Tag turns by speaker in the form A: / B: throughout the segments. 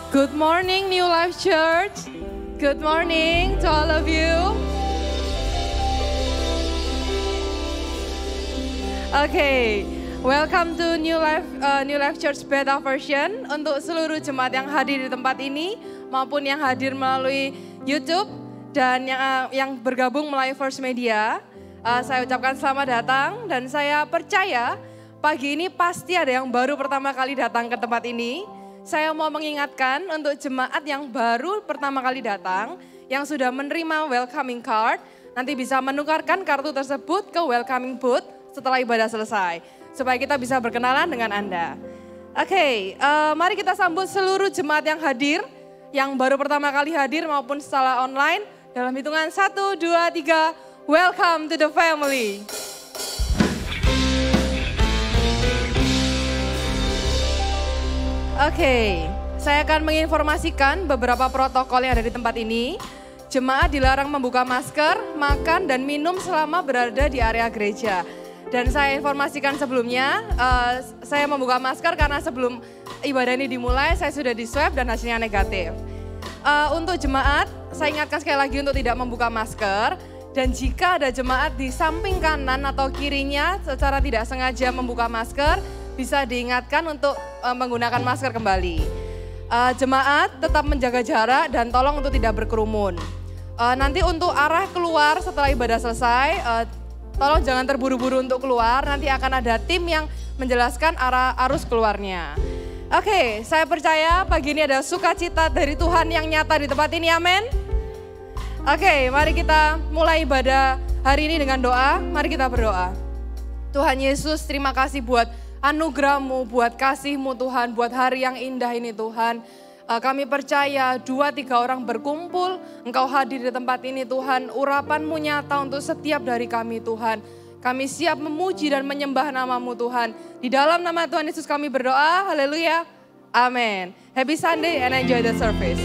A: Good morning New Life Church. Good morning to all of you. Okay, welcome to New Life Church beta version. Untuk seluruh jemaat yang hadir di tempat ini maupun yang hadir melalui YouTube dan yang bergabung melalui First Media, saya ucapkan selamat datang dan saya percaya pagi ini pasti ada yang baru pertama kali datang ke tempat ini. Saya mau mengingatkan untuk jemaat yang baru pertama kali datang, yang sudah menerima welcoming card, nanti bisa menukarkan kartu tersebut ke welcoming booth setelah ibadah selesai, supaya kita bisa berkenalan dengan Anda. Oke, mari kita sambut seluruh jemaat yang hadir, yang baru pertama kali hadir maupun secara online, dalam hitungan 1, 2, 3, welcome to the family. Oke, saya akan menginformasikan beberapa protokol yang ada di tempat ini. Jemaat dilarang membuka masker, makan dan minum selama berada di area gereja. Dan saya informasikan sebelumnya, saya membuka masker karena sebelum ibadah ini dimulai saya sudah di swab dan hasilnya negatif. Untuk jemaat, saya ingatkan sekali lagi untuk tidak membuka masker. Dan jika ada jemaat di samping kanan atau kirinya secara tidak sengaja membuka masker, bisa diingatkan untuk menggunakan masker kembali. Jemaat tetap menjaga jarak dan tolong untuk tidak berkerumun. Nanti untuk arah keluar setelah ibadah selesai, tolong jangan terburu-buru untuk keluar, nanti akan ada tim yang menjelaskan arah arus keluarnya. Oke, saya percaya pagi ini ada sukacita dari Tuhan yang nyata di tempat ini, amin. Oke, mari kita mulai ibadah hari ini dengan doa. Mari kita berdoa. Tuhan Yesus, terima kasih buat anugerah-Mu, buat kasih-Mu Tuhan, buat hari yang indah ini Tuhan. Kami percaya 2-3 orang berkumpul, Engkau hadir di tempat ini Tuhan. Urapan-Mu nyata untuk setiap dari kami Tuhan. Kami siap memuji dan menyembah nama-Mu Tuhan. Di dalam nama Tuhan Yesus kami berdoa, haleluya, amin. Happy Sunday and enjoy the service.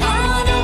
B: I wanna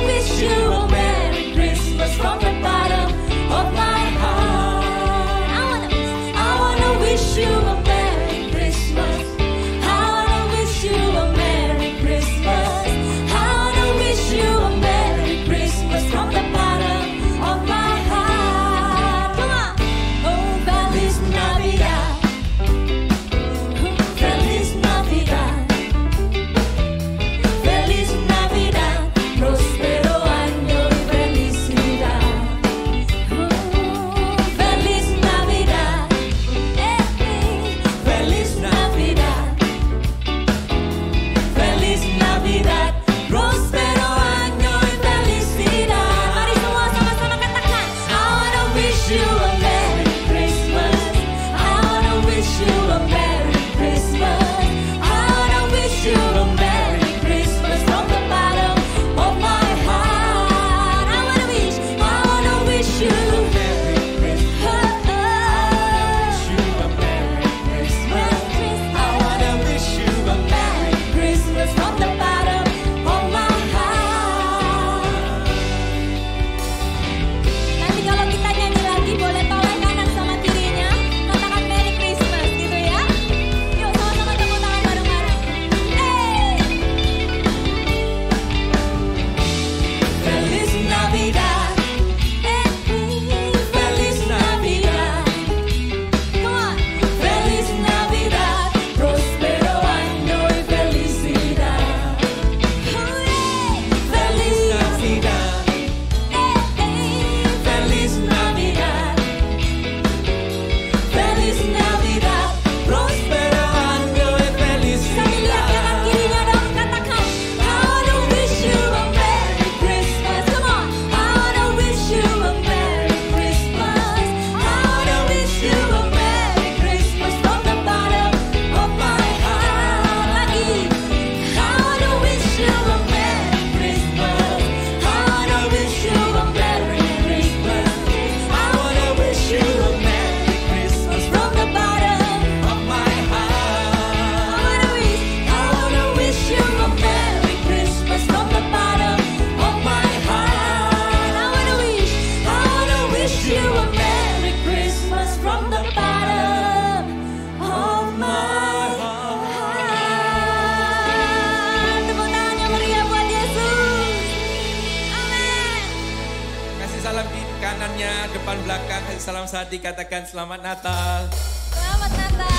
B: depan belakang, salam sehati, katakan selamat Natal.
C: Selamat Natal.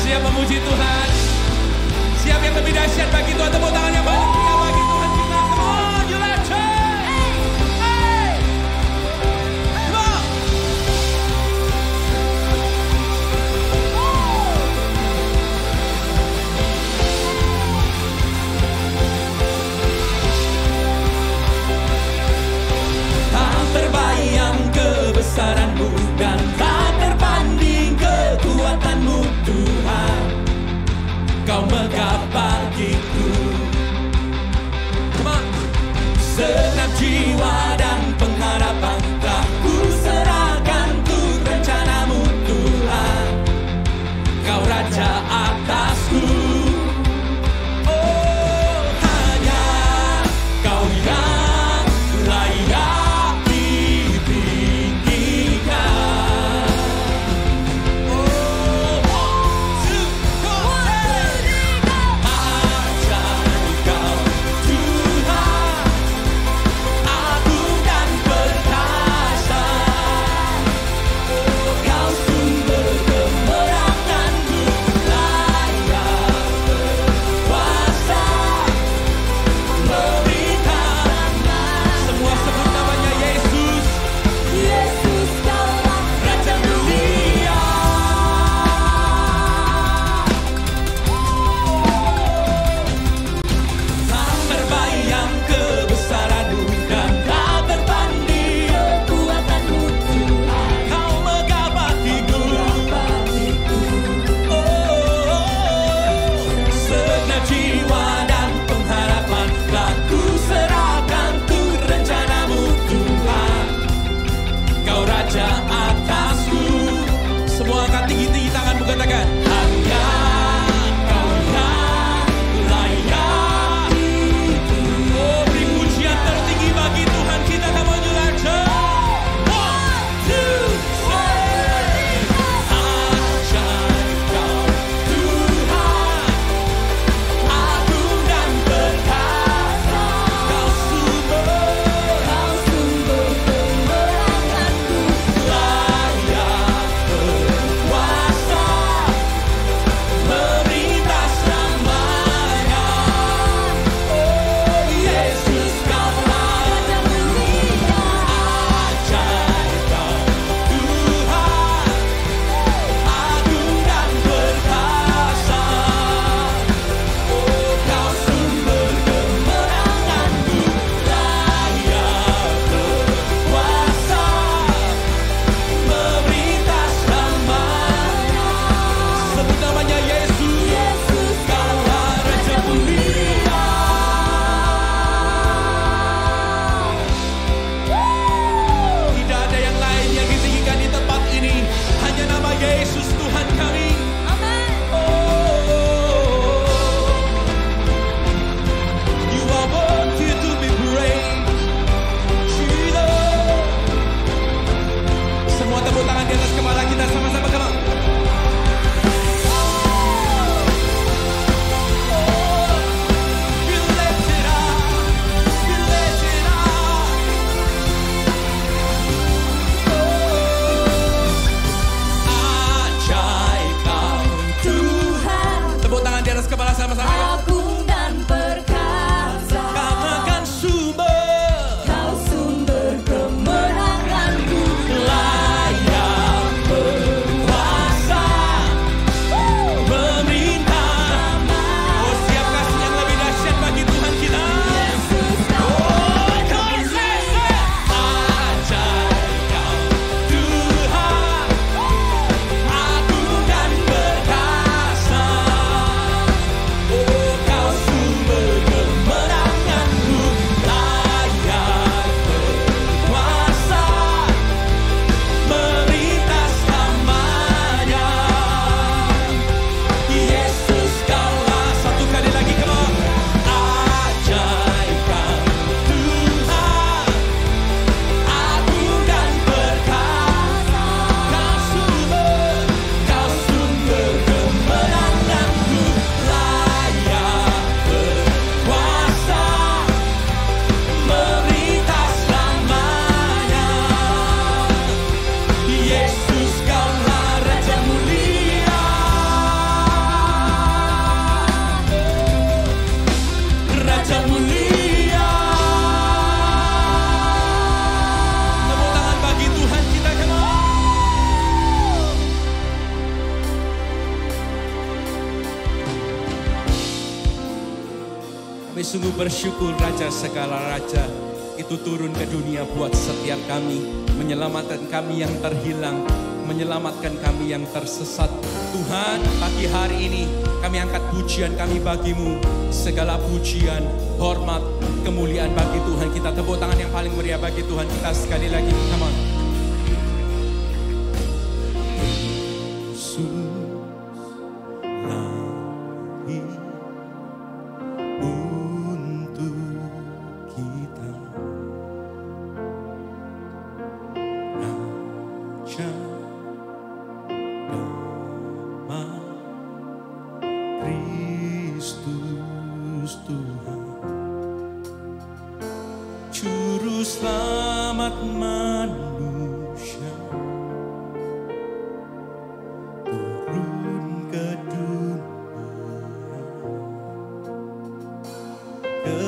B: Siap memuji Tuhan? Siap yang lebih dahsyat bagi Tuhan? Tepuk tangan yang paling meriah bagi Tuhan kita. Come on, you let's hey, hey, come on. Tak terbayang kebesaranmu dan tak terbanding kekuatanmu Tuhan. Kau megah bagiku. Segenap jiwa dan pengharapan telah ku serahkan untuk rencanamu Tuhan. Kau raja atasku. Oh, hanya kau yang layak ditinggikan. Oh, 1, 2, 3, ajaib kau Tuhan, agung dan perkasa. Oh, kau sumber kemenanganku, layak berkuasa, memerintah. Semua sebut namanya Yesus. Yesus kaulah Raja dunia. Tak terbayang kebesaranmu dan tak terbanding kekuatanmu Tuhan. Kau megah bagiku. Oh, segenap jiwa dan pengharapan telah ku serahkan untuk rencanamu Tuhan. Kau raja atasku. Semua angkat tinggi-tinggi tanganmu, katakan hanya kau yang layak. Oh, beri pujian tertinggi bagi Tuhan kita. Come on, you let's go. 1, 2, 3. Ajaib kau Tuhan, agung dan perkasa. Kau sumber kemenanganku, layak berkuasa, memerintah selamanya. Oh, Yesus kaulah Raja dunia. Ajaib kau Tuhan, agung dan perkasa. Oh, kau sumber kemenanganku, layak berkuasa, memerintah selamanya. Sebut namanya Yesus. Yesus kaulah Raja dunia. Tidak ada yang lain yang ditinggikan di tempat ini, hanya nama Yesus Tuhan kami. Oh, you are worthy to be praised, Jesus. Semua tepuk tangan di atas kepala kita sama-sama, come on. Be lifted up, be lifted up. Ajaib kau Tuhan. Tepuk tangan di atas kepala sama-sama.
C: Agung dan perkasa.
B: Katakan sumber,
C: Kau sumber kemenanganku,
B: layak berkuasa, memerintah. Oh, siap kasih yang lebih dahsyat bagi Tuhan kita.
C: Yesus
B: Oh,
C: kaulah
B: come on, say, say. Ajaib kau Tuhan, agung dan perkasa. Oh, Kami sungguh bersyukur Raja segala Raja itu turun ke dunia buat setiap kami, menyelamatkan kami yang terhilang, menyelamatkan kami yang tersesat. Tuhan, pagi hari ini kami angkat pujian kami bagimu. Segala pujian, hormat, kemuliaan bagi Tuhan. Kita tepuk tangan yang paling meriah bagi Tuhan kita sekali lagi. Come on.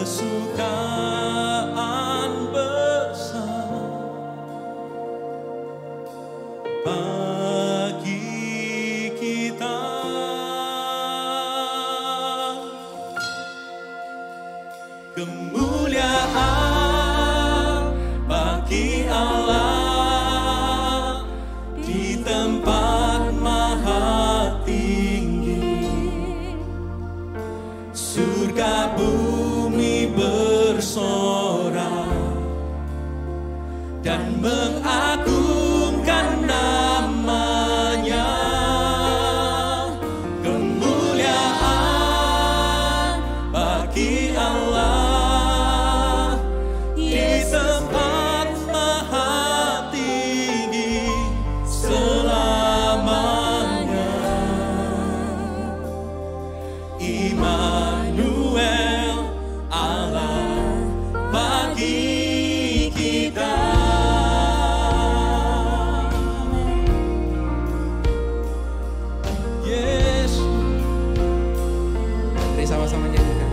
B: Kesukaan besar bagi kita, kemuliaan bagi Allah di tempat maha tinggi, surga bumi bersorak dan mengagungkan namanya. Kemuliaan bagi Allah di tempat maha tinggi selamanya. Immanuel, Allah bagi kita. Yes. Mari sama-sama nyanyikan.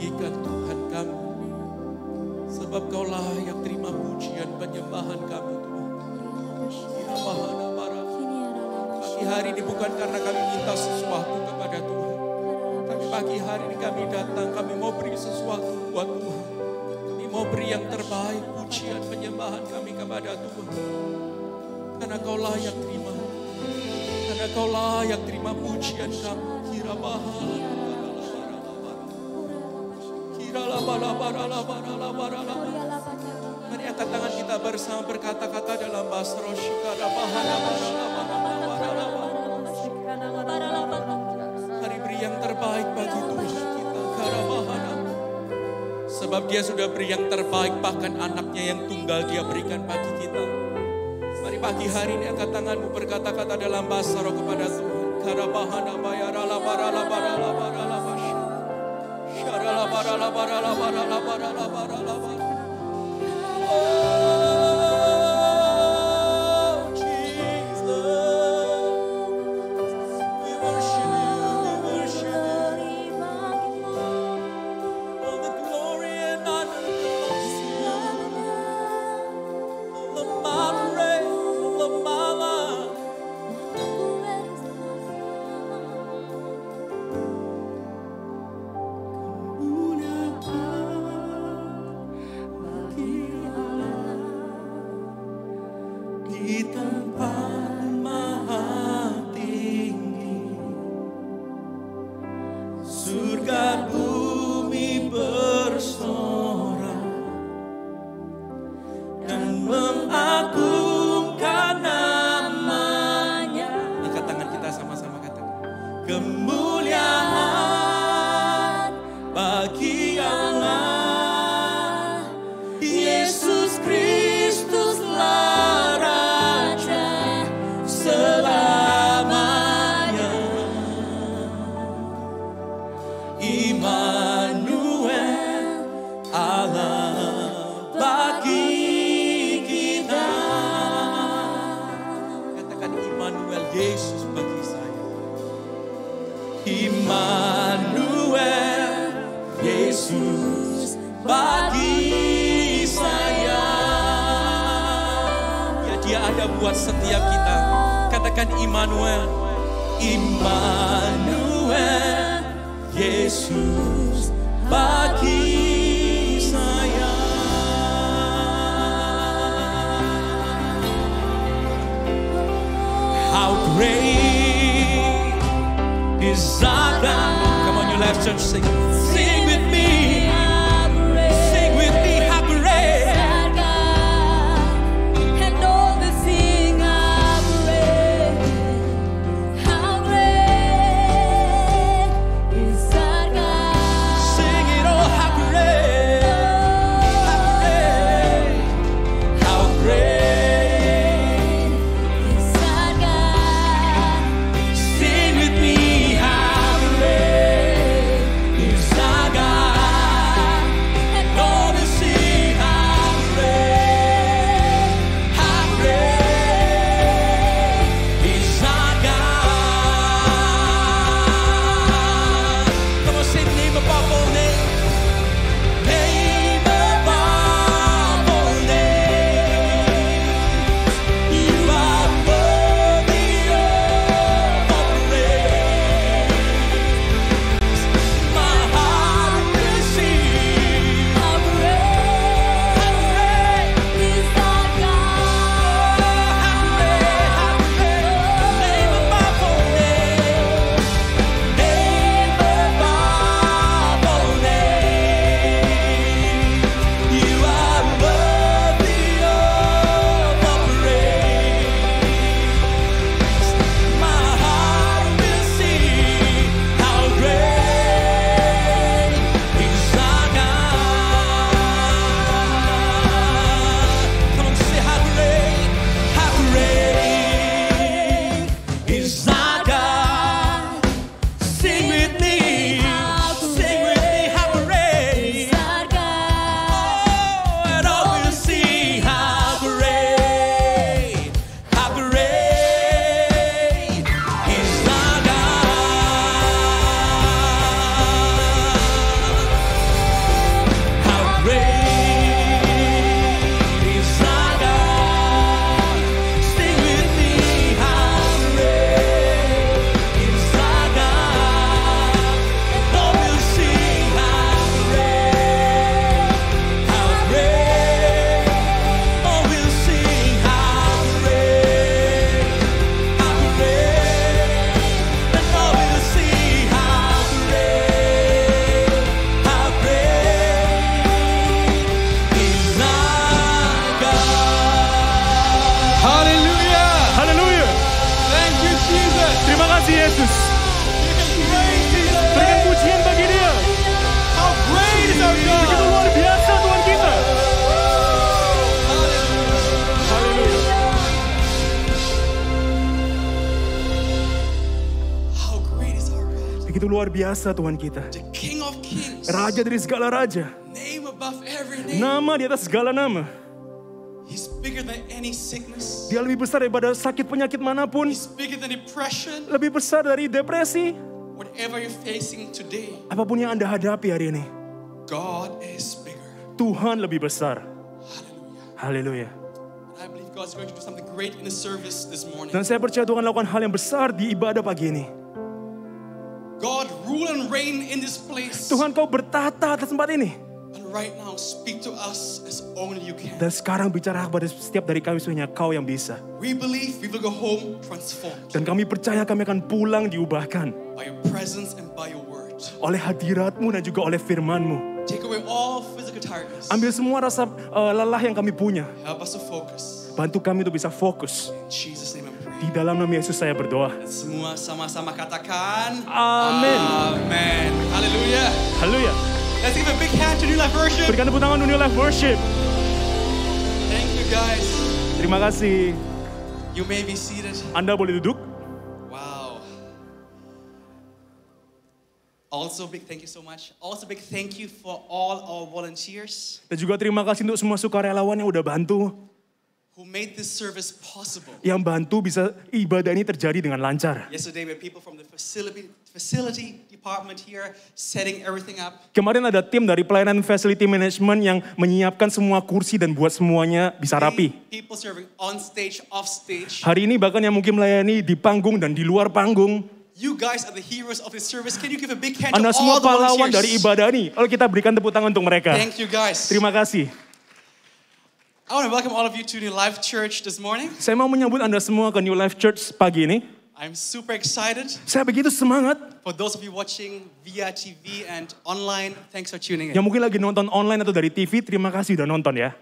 B: tinggikan Tuhan kami. Sebab Kau layak terima pujian penyembahan kami Tuhan. Pagi hari ini bukan karena kami minta sesuatu kepada Tuhan. Tapi pagi hari ini kami datang, kami mau beri sesuatu buat Tuhan. Kami mau beri yang terbaik, pujian penyembahan kami kepada Tuhan. Karena Kau layak terima. Karena Kau layak terima pujian kami. Mari angkat tangan kita bersama berkata-kata dalam bahasa Roshikara Bahana. Mari beri yang terbaik bagi Tuhan kita. Karabahana. Sebab Dia sudah beri yang terbaik, bahkan anaknya yang tunggal Dia berikan bagi kita. Mari pagi hari ini angkat tanganmu berkata-kata dalam bahasa roh kepada Tuhan. Karabahana bayarala barala barala barala bash. Sharala barala barala barala barala barala barala. Oh Jesus, we worship you, we worship you. All the glory and honor belongs to you. All of my praise, all of my love. Di tempat maha tinggi, surga bumi bersorak dan mengagungkan namanya. Angkat tangan kita sama-sama katakan. Kemuliaan bagi Allah, Yesus Kristuslah selamanya. Immanuel, Allah bagi kita. Katakan Immanuel, Yesus bagi saya. Immanuel, Yesus bagi saya. Ya, Dia ada buat setiap kita. Katakan Immanuel, Immanuel, Yesus bagi saya. How great is our God. Come on, you left church, sing with me. Sing with me, how great. Is
D: Begitu luar biasa Tuhan kita.
B: the King of Kings,
D: Raja dari segala raja.
B: name above every name.
D: Nama di atas segala nama.
B: He's bigger than any sickness.
D: Dia lebih besar daripada sakit penyakit manapun.
B: He's bigger than depression.
D: Lebih besar dari depresi.
B: Whatever you're facing today,
D: Apapun yang Anda hadapi hari ini.
B: God is bigger.
D: Tuhan lebih besar.
B: Hallelujah.
D: Haleluya.
B: I believe God's going to do something great in the service this morning.
D: Dan saya percaya Tuhan lakukan hal yang besar di ibadah pagi ini.
B: God, rule and reign in this place.
D: Tuhan, kau bertata atas tempat ini.
B: And right now, speak to us as only you can.
D: Dan sekarang bicara kepada setiap dari kami hanya kau yang bisa.
B: We believe we will go home transformed
D: Dan kami percaya kami akan pulang diubahkan
B: by your presence and by your word.
D: oleh hadiratmu dan juga oleh firmanmu.
B: Take away all physical tiredness.
D: Ambil semua rasa lelah yang kami punya.
B: Help us to focus.
D: Bantu kami untuk bisa fokus.
B: In Jesus' name I pray.
D: Di dalam nama Yesus saya berdoa.
B: Dan semua sama-sama katakan
D: Amin.
B: Amen. Hallelujah.
D: Haleluya.
B: Let's give a big hand to New Life Worship.
D: Berikan tepuk tangan untuk New Life Worship.
B: Thank you guys.
D: Terima kasih.
B: You may be seated.
D: Anda boleh duduk.
B: Wow. Also big thank you so much. Also big thank you for all our volunteers
D: Dan juga terima kasih untuk semua sukarelawan yang udah bantu.
B: who made this service possible.
D: Yang bantu bisa ibadah ini terjadi dengan lancar.
B: Yesterday, we had people from the facility department here setting everything up.
D: Kemarin ada tim dari pelayanan facility management yang menyiapkan semua kursi dan buat semuanya bisa rapi.
B: People serving on stage, off stage.
D: Hari ini bahkan yang mungkin melayani di panggung dan di luar panggung.
B: You guys are the heroes of this service. Can you give a big hand
D: Anda
B: to
D: semua
B: all the
D: pahlawan
B: volunteers?
D: dari ibadah ini. Lalu kita berikan tepuk tangan untuk mereka.
B: Thank you guys.
D: Terima kasih.
B: I want to welcome all of you to New Life Church this morning.
D: Saya mau menyambut Anda semua ke New Life Church pagi ini.
B: I'm super excited.
D: Saya begitu semangat.
B: For those of you watching via TV and online, thanks for tuning in.
D: Yang mungkin lagi nonton online atau dari TV, terima kasih udah nonton ya.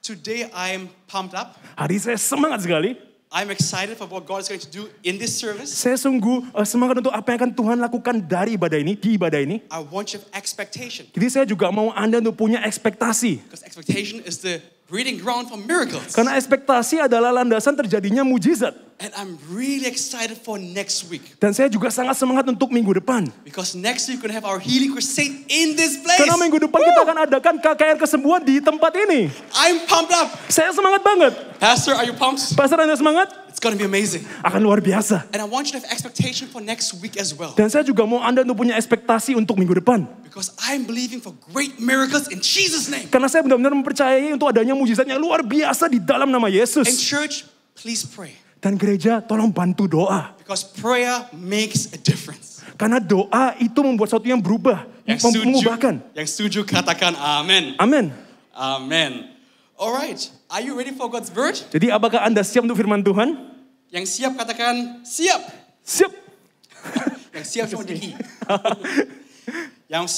B: Today I'm pumped up.
D: Hari ini saya semangat sekali.
B: I'm excited for what God is going to do in this service.
D: Saya sungguh semangat untuk apa yang akan Tuhan lakukan dari ibadah ini, di ibadah ini.
B: I want you to have expectation.
D: Jadi saya juga mau Anda untuk punya ekspektasi.
B: Because expectation is the breeding ground for miracles.
D: Karena ekspektasi adalah landasan terjadinya mujizat.
B: And I'm really excited for next week.
D: Dan saya juga sangat semangat untuk minggu depan.
B: Because next week we're going to have our healing crusade in this place.
D: Karena minggu depan kita akan adakan KKR kesembuhan di tempat ini.
B: I'm pumped up.
D: Saya semangat banget.
B: Pastor, are you pumped?
D: Pastor, Anda semangat?
B: It's going to be amazing.
D: Akan luar biasa.
B: And I want you to have expectation for next week as well.
D: Dan saya juga mau Anda untuk punya ekspektasi untuk minggu depan.
B: Because I'm believing for great miracles in Jesus' name.
D: Karena saya benar-benar mempercayai untuk adanya mujizat yang luar biasa di dalam nama
B: And
D: Yesus.
B: church, please pray.
D: Dan gereja, tolong bantu doa.
B: Because prayer makes a difference.
D: Karena doa itu membuat sesuatu yang berubah, mengubahkan.
B: Yang setuju katakan amen.
D: Amin.
B: Amen. Alright, are you ready for God's word?
D: Jadi apakah Anda siap untuk firman Tuhan?
B: Yang siap katakan siap.
D: Siap.
B: Yang siap cuma Diki. Yang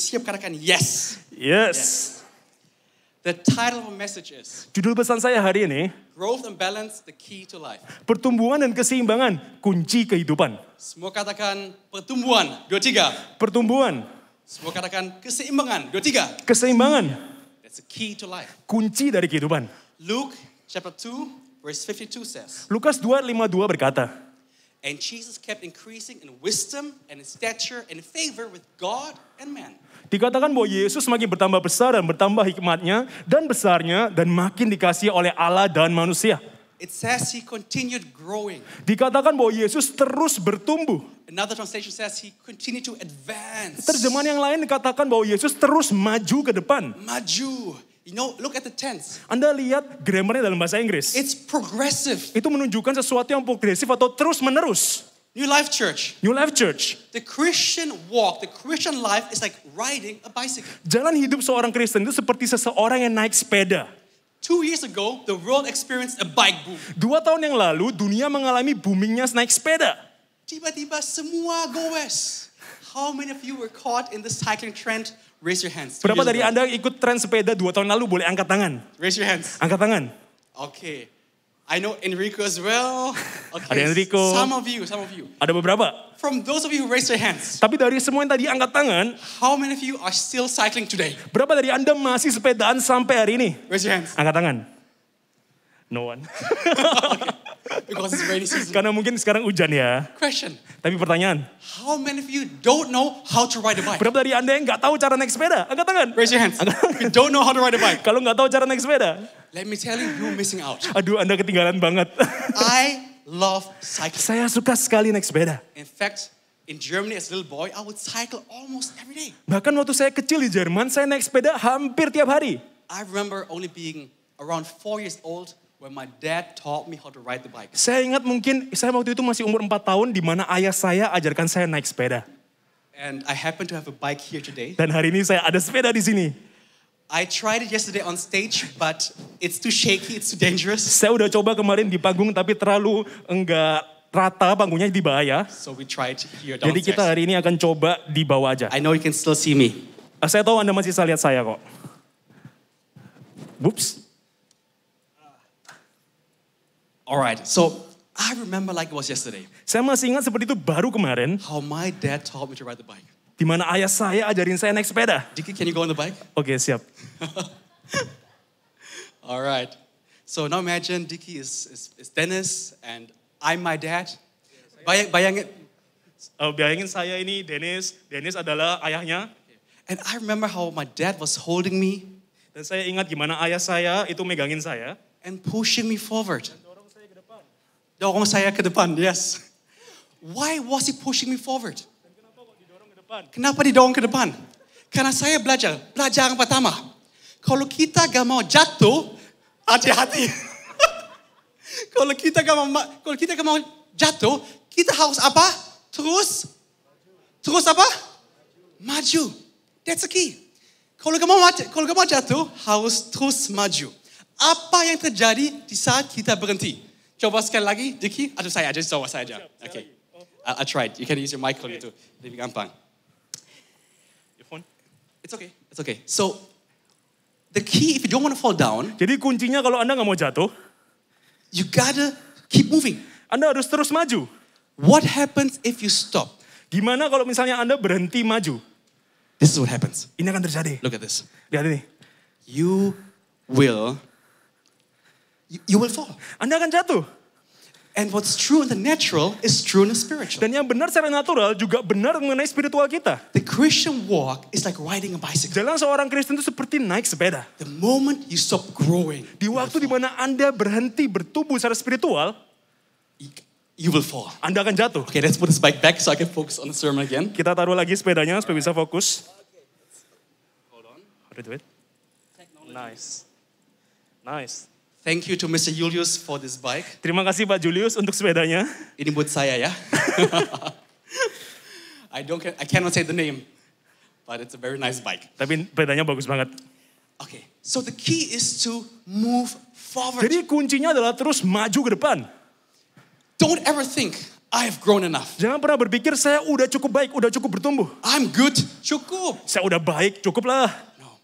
B: siap katakan yes.
D: Yes.
B: The title of the message is
D: Judul pesan saya hari ini,
B: Growth and Balance, the Key to Life.
D: pertumbuhan dan keseimbangan, kunci kehidupan.
B: Semua katakan pertumbuhan, 2-3.
D: Pertumbuhan,
B: Semua katakan keseimbangan, 2-3.
D: keseimbangan,
B: That's the key to life.
D: kunci dari kehidupan.
B: Luke chapter 2 verse 52 says,
D: Lukas 2:52 berkata,
B: and Jesus kept increasing in wisdom and in stature and favor with God and man.
D: dikatakan bahwa Yesus semakin bertambah besar dan bertambah hikmatnya dan besarnya dan makin dikasihi oleh Allah dan manusia.
B: It says he continued growing.
D: Dikatakan bahwa Yesus terus bertumbuh.
B: Another translation says he continued to advance.
D: Terjemahan yang lain dikatakan bahwa Yesus terus maju ke depan.
B: Maju. You know, look at the tense.
D: Anda lihat grammarnya dalam bahasa Inggris.
B: It's progressive.
D: Itu menunjukkan sesuatu yang progresif atau terus menerus.
B: New Life Church.
D: New Life Church.
B: The Christian walk, the Christian life is like riding a bicycle.
D: Jalan hidup seorang Kristen itu seperti seseorang yang naik sepeda.
B: 2 years ago, the world experienced a bike boom.
D: 2 tahun yang lalu, dunia mengalami boomingnya naik sepeda.
B: Tiba-tiba semua goes. How many of you were caught in the cycling trend? Raise your hands. 2
D: Berapa
B: years
D: dari
B: ago.
D: Anda ikut tren sepeda 2 tahun lalu? Boleh angkat tangan.
B: Raise your hands.
D: Angkat tangan.
B: Okay. I know Enrico as well. Okay.
D: Ada Enrico.
B: Some of you.
D: Ada beberapa.
B: From those of you who raised your hands,
D: Tapi dari semua yang tadi angkat tangan,
B: how many of you are still cycling today?
D: berapa dari Anda masih sepedaan sampai hari ini?
B: Raise your hands.
D: Angkat tangan. No one.
E: because it's rainy season.
D: Karena mungkin sekarang hujan ya.
E: Question,
D: Tapi pertanyaan,
E: how many of you don't know how to ride a bike?
D: berapa dari Anda yang nggak tahu cara naik sepeda? Angkat tangan.
E: Raise your hands. If you don't know how to ride a bike,
D: Kalau nggak tahu cara naik sepeda,
E: let me tell you, you're missing out.
D: aduh Anda ketinggalan banget.
E: I love cycling.
D: Saya suka sekali naik sepeda.
E: In fact, in Germany as a little boy, I would cycle almost every day.
D: Bahkan waktu saya kecil di Jerman, saya naik sepeda hampir tiap hari.
E: I remember only being around 4 years old when my dad taught me how to ride the bike.
D: Saya ingat mungkin saya waktu itu masih umur 4 tahun di mana ayah saya ajarkan saya naik sepeda.
E: And I happen to have a bike here today.
D: Dan hari ini saya ada sepeda di sini.
E: I tried it yesterday on stage, but it's too shaky, it's too dangerous.
D: Saya udah coba kemarin di panggung tapi terlalu enggak rata panggungnya di bawah ya.
E: So we tried here
D: Jadi kita
E: downstairs.
D: hari ini akan coba di bawah aja.
E: I know you can still see me.
D: Saya tahu Anda masih bisa lihat saya kok. Whoops.
E: Alright, so I remember like it was yesterday,
D: Saya masih ingat seperti itu baru kemarin.
E: how my dad taught me to ride the bike.
D: Di mana ayah saya ajarin saya naik sepeda.
E: Dickie, can you go on the bike?
D: Oke siap.
E: Alright, so now imagine Dickie is Dennis and I'm my dad. Bayangin,
D: Bayangin saya ini Dennis. Dennis adalah ayahnya.
E: and I remember how my dad was holding me
D: Dan saya ingat gimana ayah saya itu megangin saya.
E: and pushing me forward. Dorong saya ke depan, yes. Why was he pushing me forward? Kenapa didorong ke depan? Karena saya belajar yang pertama. Kalau kita gak mau jatuh, hati-hati. Kalau kita gak mau jatuh, kita harus apa? Terus apa? Maju. That's the key. Kalau gak mau jatuh, harus terus maju. Apa yang terjadi di saat kita berhenti? Coba sekali lagi, Dickie. Aduh saya aja, coba saya aja. Okay. I tried. You can use your mic kalau gitu. Lebih gampang.
D: Your phone.
E: It's okay. So, the key if you don't want to fall down,
D: Jadi kuncinya kalau Anda nggak mau jatuh,
E: you gotta keep moving.
D: Anda harus terus maju.
E: What happens if you stop?
D: Gimana kalau misalnya Anda berhenti maju?
E: This is what happens.
D: Ini akan terjadi.
E: Look at this.
D: Lihat ini.
E: You will fall.
D: Anda akan jatuh.
E: And what's true in the natural is true in the spiritual.
D: Dan yang benar secara natural juga benar mengenai spiritual kita.
E: The Christian walk is like riding a bicycle.
D: Jalan seorang Kristen itu seperti naik sepeda.
E: The moment you stop growing,
D: Di waktu di mana Anda berhenti bertumbuh secara spiritual,
E: you will fall.
D: Anda akan jatuh.
E: Okay, let's put this bike back so I can focus on the sermon again.
D: Kita taruh lagi sepedanya supaya bisa fokus.
E: Hold on.
D: How to do it? Nice.
E: Thank you to Mr. Julius for this bike.
D: Terima kasih Pak Julius untuk sepedanya.
E: Ini buat saya ya. I cannot say the name, but it's a very nice bike.
D: Tapi sepedanya bagus banget.
E: Okay, so the key is to move forward.
D: Jadi kuncinya adalah terus maju ke depan.
E: Don't ever think I have grown enough.
D: Jangan pernah berpikir saya udah cukup baik, udah cukup bertumbuh.
E: I'm good, cukup.
D: Saya udah baik, cukup lah.
E: No,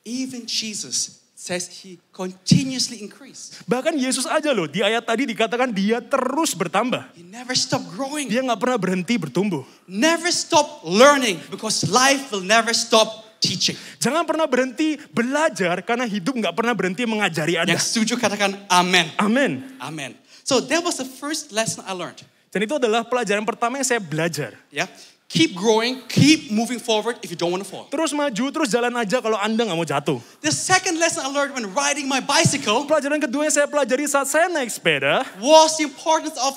E: even Jesus says he continuously increased.
D: Bahkan Yesus aja loh, di ayat tadi dikatakan dia terus bertambah.
E: He never stopped growing.
D: Dia nggak pernah berhenti bertumbuh.
E: Never stop learning because life will never stop teaching.
D: Jangan pernah berhenti belajar karena hidup nggak pernah berhenti mengajari Anda.
E: Yang setuju katakan amen.
D: Amin.
E: Amen. So that was the first lesson I learned.
D: Dan itu adalah pelajaran pertama yang saya belajar.
E: Yeah. Keep growing, keep moving forward if you don't want to fall.
D: Terus maju, terus jalan aja kalau Anda nggak mau jatuh.
E: The second lesson I learned when riding my bicycle
D: Pelajaran kedua yang saya pelajari saat saya naik sepeda
E: was the importance of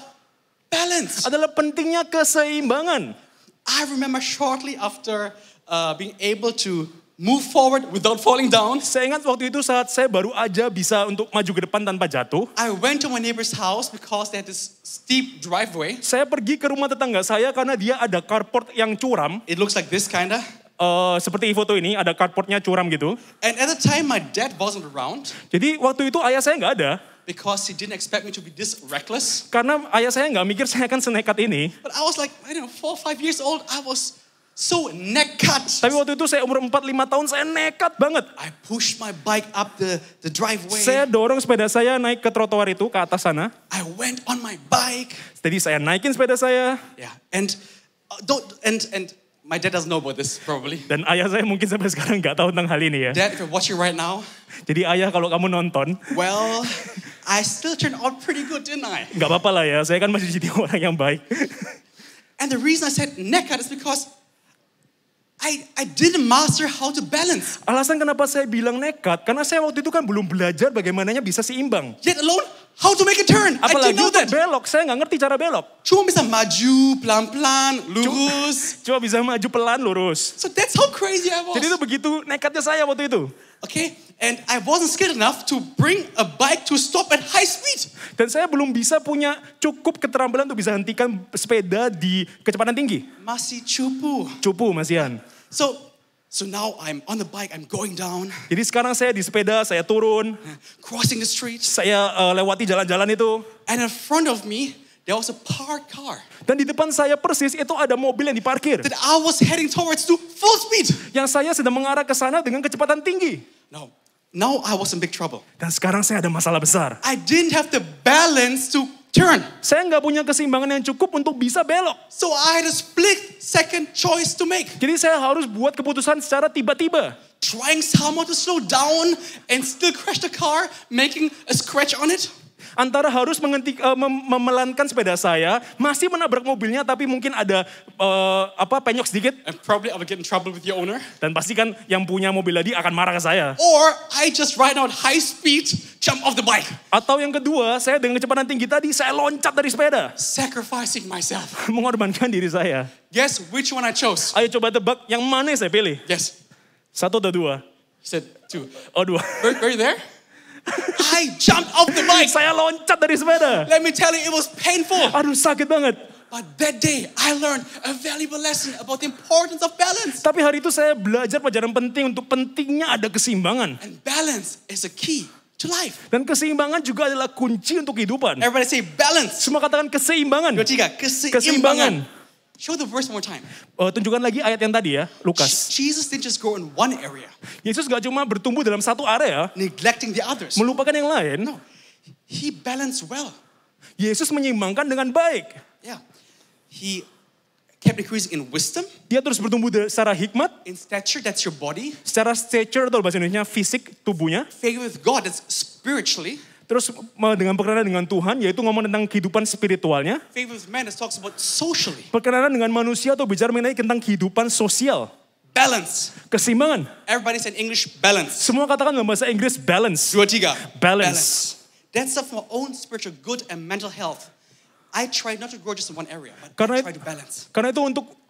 E: balance.
D: adalah pentingnya keseimbangan.
E: I remember shortly after being able to move forward without falling down,
D: Saya ingat waktu itu saat saya baru aja bisa untuk maju ke depan tanpa jatuh.
E: I went to my neighbor's house because they had this steep driveway.
D: Saya pergi ke rumah tetangga saya karena dia ada carport yang curam.
E: It looks like this kinda.
D: Seperti foto ini, ada carportnya curam gitu.
E: And at the time my dad wasn't around
D: Jadi waktu itu ayah saya nggak ada.
E: because he didn't expect me to be this reckless.
D: Karena ayah saya nggak mikir saya akan senekat ini.
E: But I was like, 4 or 5 years old. I was so nekat.
D: Tapi waktu itu saya umur 4-5 tahun, saya nekat banget.
E: I pushed my bike up the driveway.
D: Saya dorong sepeda saya naik ke trotoar itu, ke atas sana.
E: I went on my bike.
D: Jadi saya naikin sepeda saya.
E: Yeah, and my dad doesn't know about this probably.
D: Dan ayah saya mungkin sampai sekarang nggak tahu tentang hal ini ya.
E: Dad, if you're watching right now,
D: Jadi ayah kalau kamu nonton,
E: well, I still turned out pretty good, didn't I?
D: Gak apa-apa lah ya, saya kan masih jadi orang yang baik.
E: And the reason I said nekat is because I didn't master how to balance.
D: Alasan kenapa saya bilang nekat, karena saya waktu itu kan belum belajar bagaimananya bisa seimbang.
E: Yet alone, how to make a turn. I
D: Apalagi
E: didn't know
D: untuk
E: that.
D: belok, saya nggak ngerti cara belok.
E: Cuma bisa maju, pelan-pelan, lurus.
D: Cuma bisa maju pelan lurus.
E: So that's how crazy I
D: Jadi itu
E: was.
D: begitu nekatnya saya waktu itu.
E: Okay, and I wasn't skilled enough to bring a bike to stop at high speed.
D: Dan saya belum bisa punya cukup keterampilan untuk bisa hentikan sepeda di kecepatan tinggi.
E: Masih cupu.
D: Cupu Mas Ian.
E: So now I'm on the bike, I'm going down,
D: Jadi sekarang saya di sepeda, saya turun,
E: crossing the street,
D: saya lewati jalan-jalan itu.
E: and in front of me, there was a parked car
D: Dan di depan saya persis itu ada mobil yang diparkir.
E: that I was heading towards to full speed.
D: Yang saya sedang mengarah ke sana dengan kecepatan tinggi.
E: Now I was in big trouble.
D: Dan sekarang saya ada masalah besar.
E: I didn't have the balance to turn.
D: Saya nggak punya keseimbangan yang cukup untuk bisa belok.
E: So I had a split second choice to make.
D: Jadi saya harus buat keputusan secara tiba-tiba.
E: Trying somehow to slow down and still crash the car, making a scratch on it.
D: Antara harus memelankan sepeda saya, masih menabrak mobilnya, tapi mungkin ada penyok sedikit.
E: And probably I would get in trouble with the owner.
D: Dan pasti kan yang punya mobil tadi akan marah ke saya.
E: Or I just ride out high speed, jump off the bike.
D: Atau yang kedua, saya dengan kecepatan tinggi tadi, saya loncat dari sepeda.
E: Sacrificing myself.
D: Mengorbankan diri saya.
E: Guess which one I chose?
D: Ayo coba tebak, yang mana yang saya pilih?
E: Yes.
D: 1 atau 2?
E: He said 2.
D: Oh 2.
E: Were you there? I jumped off the bike.
D: Saya loncat dari sepeda.
E: Let me tell you, it was painful.
D: Aduh sakit banget.
E: But that day, I learned a valuable lesson about the importance of balance.
D: Tapi hari itu saya belajar pelajaran penting untuk pentingnya ada keseimbangan.
E: And balance is a key to life.
D: Dan keseimbangan juga adalah kunci untuk kehidupan.
E: Everybody say balance.
D: Semua katakan keseimbangan.
E: 2, 3. Keseimbangan. Show the verse one more time.
D: Tunjukkan lagi ayat yang tadi ya, Lukas.
E: Jesus didn't just grow in one area,
D: Yesus gak cuma bertumbuh dalam satu area,
E: neglecting the others.
D: melupakan yang lain.
E: No, he balanced well.
D: Yesus menyeimbangkan dengan baik.
E: Yeah, he kept increasing in wisdom,
D: Dia terus bertumbuh secara hikmat,
E: in stature, that's your body,
D: secara stature atau bahasa Indonesia fisik tubuhnya.
E: favor with God, that's spiritually,
D: Terus dengan perkenanan dengan Tuhan, yaitu ngomong tentang kehidupan spiritualnya.
E: favor with man, that talks about socially.
D: Perkenanan dengan manusia atau bicara mengenai tentang kehidupan sosial.
E: Balance.
D: Keseimbangan.
E: Everybody said English, balance.
D: Semua katakan dalam bahasa Inggris balance.
E: 2, 3.
D: Balance.
E: That's for my own spiritual good and mental health. I try not to grow just in one area, but
D: Karena
E: I try to balance.
D: Karena itu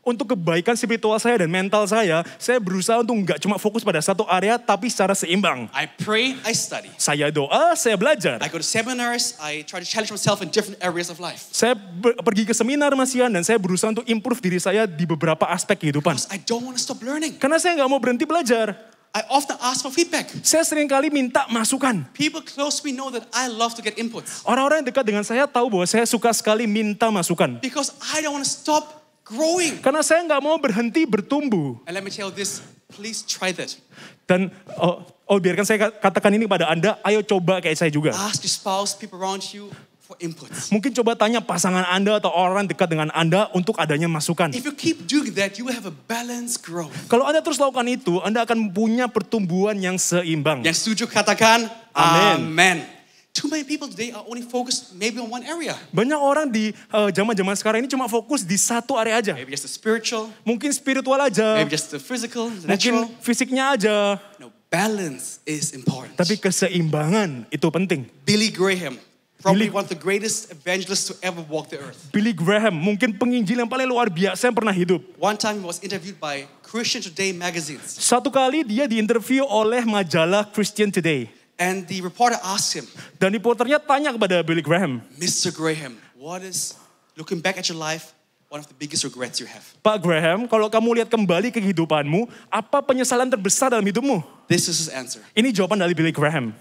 D: untuk kebaikan spiritual saya dan mental saya berusaha untuk nggak cuma fokus pada satu area, tapi secara seimbang.
E: I pray, I study.
D: Saya doa, saya belajar.
E: I go to seminars, I try to challenge myself in different areas of life.
D: Saya pergi ke seminar Mas Ian, dan saya berusaha untuk improve diri saya di beberapa aspek kehidupan.
E: Because I don't want to stop learning.
D: Karena saya nggak mau berhenti belajar.
E: I often ask for feedback.
D: Saya sering kali minta masukan.
E: People close to me know that I love to get inputs.
D: Orang-orang yang dekat dengan saya tahu bahwa saya suka sekali minta masukan.
E: Because I don't want to stop growing.
D: Karena saya nggak mau berhenti bertumbuh.
E: And let me tell you this, please try that.
D: Dan biarkan saya katakan ini pada Anda, ayo coba kayak saya juga.
E: Ask your spouse, people around you for inputs.
D: Mungkin coba tanya pasangan Anda atau orang dekat dengan Anda untuk adanya masukan.
E: If you keep doing that, you will have a balanced growth.
D: Kalau Anda terus lakukan itu, Anda akan punya pertumbuhan yang seimbang.
E: Yang setuju katakan,
D: Amen.
E: Amen. Too many people today are only focused maybe on one area.
D: Banyak orang di zaman-zaman sekarang ini cuma fokus di satu area aja.
E: Maybe just the spiritual,
D: Mungkin spiritual aja,
E: maybe just the physical, the natural.
D: mungkin fisiknya aja.
E: No, balance is important.
D: Tapi keseimbangan itu penting.
E: Billy Graham, probably one of the greatest evangelists to ever walk the earth.
D: Billy Graham, mungkin penginjil yang paling luar biasa yang pernah hidup.
E: One time he was interviewed by Christian Today magazines.
D: Satu kali dia diinterview oleh majalah Christian Today.
E: And the reporter asked him,
D: Dan reporternya tanya kepada Billy Graham,
E: Mr. Graham, what is, looking back at your life, one of the biggest regrets you have?
D: Pak Graham, kalau kamu lihat kembali kehidupanmu, apa penyesalan terbesar dalam hidupmu?
E: This is his answer.
D: Ini jawaban dari Billy Graham.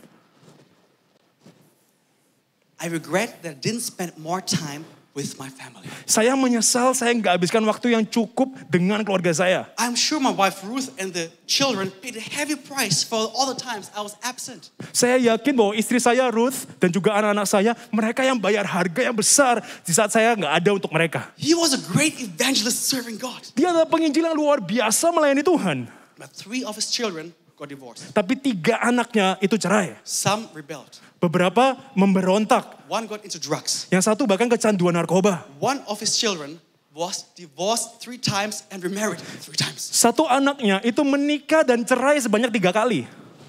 E: I regret that I didn't spend more time with my family.
D: Saya menyesal saya nggak habiskan waktu yang cukup dengan keluarga saya.
E: I'm sure my wife Ruth and the children paid a heavy price for all the times I was absent.
D: Saya yakin bahwa istri saya Ruth dan juga anak-anak saya, mereka yang bayar harga yang besar di saat saya nggak ada untuk mereka.
E: He was a great evangelist serving God.
D: Dia adalah penginjil yang luar biasa melayani Tuhan.
E: But 3 of his children got divorced.
D: Tapi 3 anaknya itu cerai.
E: Some rebelled.
D: Beberapa memberontak.
E: One got into drugs.
D: Yang satu bahkan kecanduan narkoba.
E: One of his children was divorced 3 times and remarried 3 times.
D: Satu anaknya itu menikah dan cerai sebanyak 3 kali.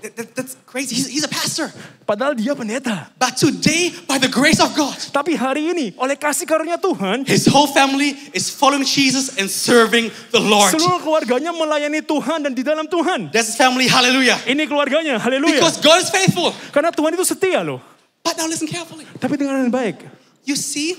E: That's crazy. He's a pastor.
D: Padahal dia pendeta.
E: But today, by the grace of God,
D: Tapi hari ini oleh kasih karunia Tuhan,
E: his whole family is following Jesus and serving the Lord.
D: seluruh keluarganya melayani Tuhan dan di dalam Tuhan.
E: That's his family. Hallelujah.
D: Ini keluarganya, haleluya.
E: Because God is faithful.
D: Karena Tuhan itu setia loh.
E: But now listen carefully.
D: Tapi dengan baik.
E: You see,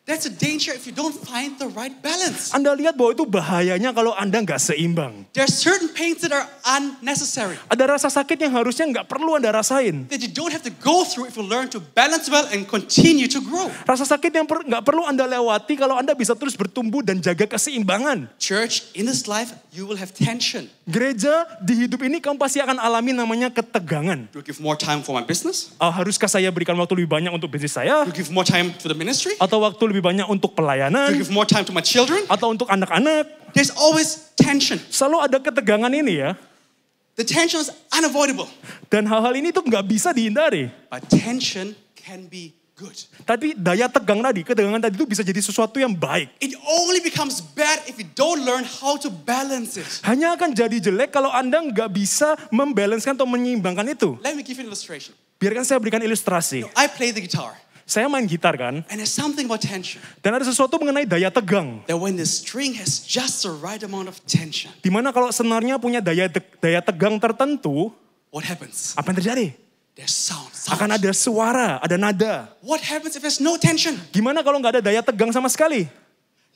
E: that's a danger if you don't find the right balance.
D: Anda lihat bahwa itu bahayanya kalau Anda nggak seimbang.
E: There are certain pains that are unnecessary,
D: Ada rasa sakit yang harusnya nggak perlu Anda rasain.
E: that you don't have to go through if you learn to balance well and continue to grow.
D: Rasa sakit yang nggak perlu Anda lewati kalau Anda bisa terus bertumbuh dan jaga keseimbangan.
E: Church, in this life, you will have tension.
D: Gereja di hidup ini kamu pasti akan alami namanya ketegangan.
E: Do I give more time for my business?
D: Haruskah saya berikan waktu lebih banyak untuk bisnis saya?
E: Do I give more time to the ministry?
D: Atau waktu lebih banyak untuk
E: Do I
D: pelayanan?
E: give more time to my children?
D: Atau untuk anak-anak?
E: There's always tension.
D: Selalu ada ketegangan ini ya.
E: The tension is unavoidable,
D: Dan hal-hal ini tuh nggak bisa dihindari.
E: but tension can be good.
D: Tapi daya tegang tadi, ketegangan tadi itu bisa jadi sesuatu yang baik.
E: It only becomes bad if you don't learn how to balance it.
D: Hanya akan jadi jelek kalau Anda nggak bisa membalanskan atau menyeimbangkan itu.
E: Let me give you an illustration.
D: Biarkan saya berikan ilustrasi.
E: I play the guitar,
D: Saya main gitar kan,
E: and there's something about tension.
D: dan ada sesuatu mengenai daya tegang.
E: That when the string has just the right amount of tension,
D: Dimana kalau senarnya punya daya tegang tertentu,
E: what happens?
D: apa yang terjadi?
E: There's sound.
D: Akan ada suara, ada nada.
E: What happens if there's no tension?
D: Gimana kalau nggak ada daya tegang sama sekali?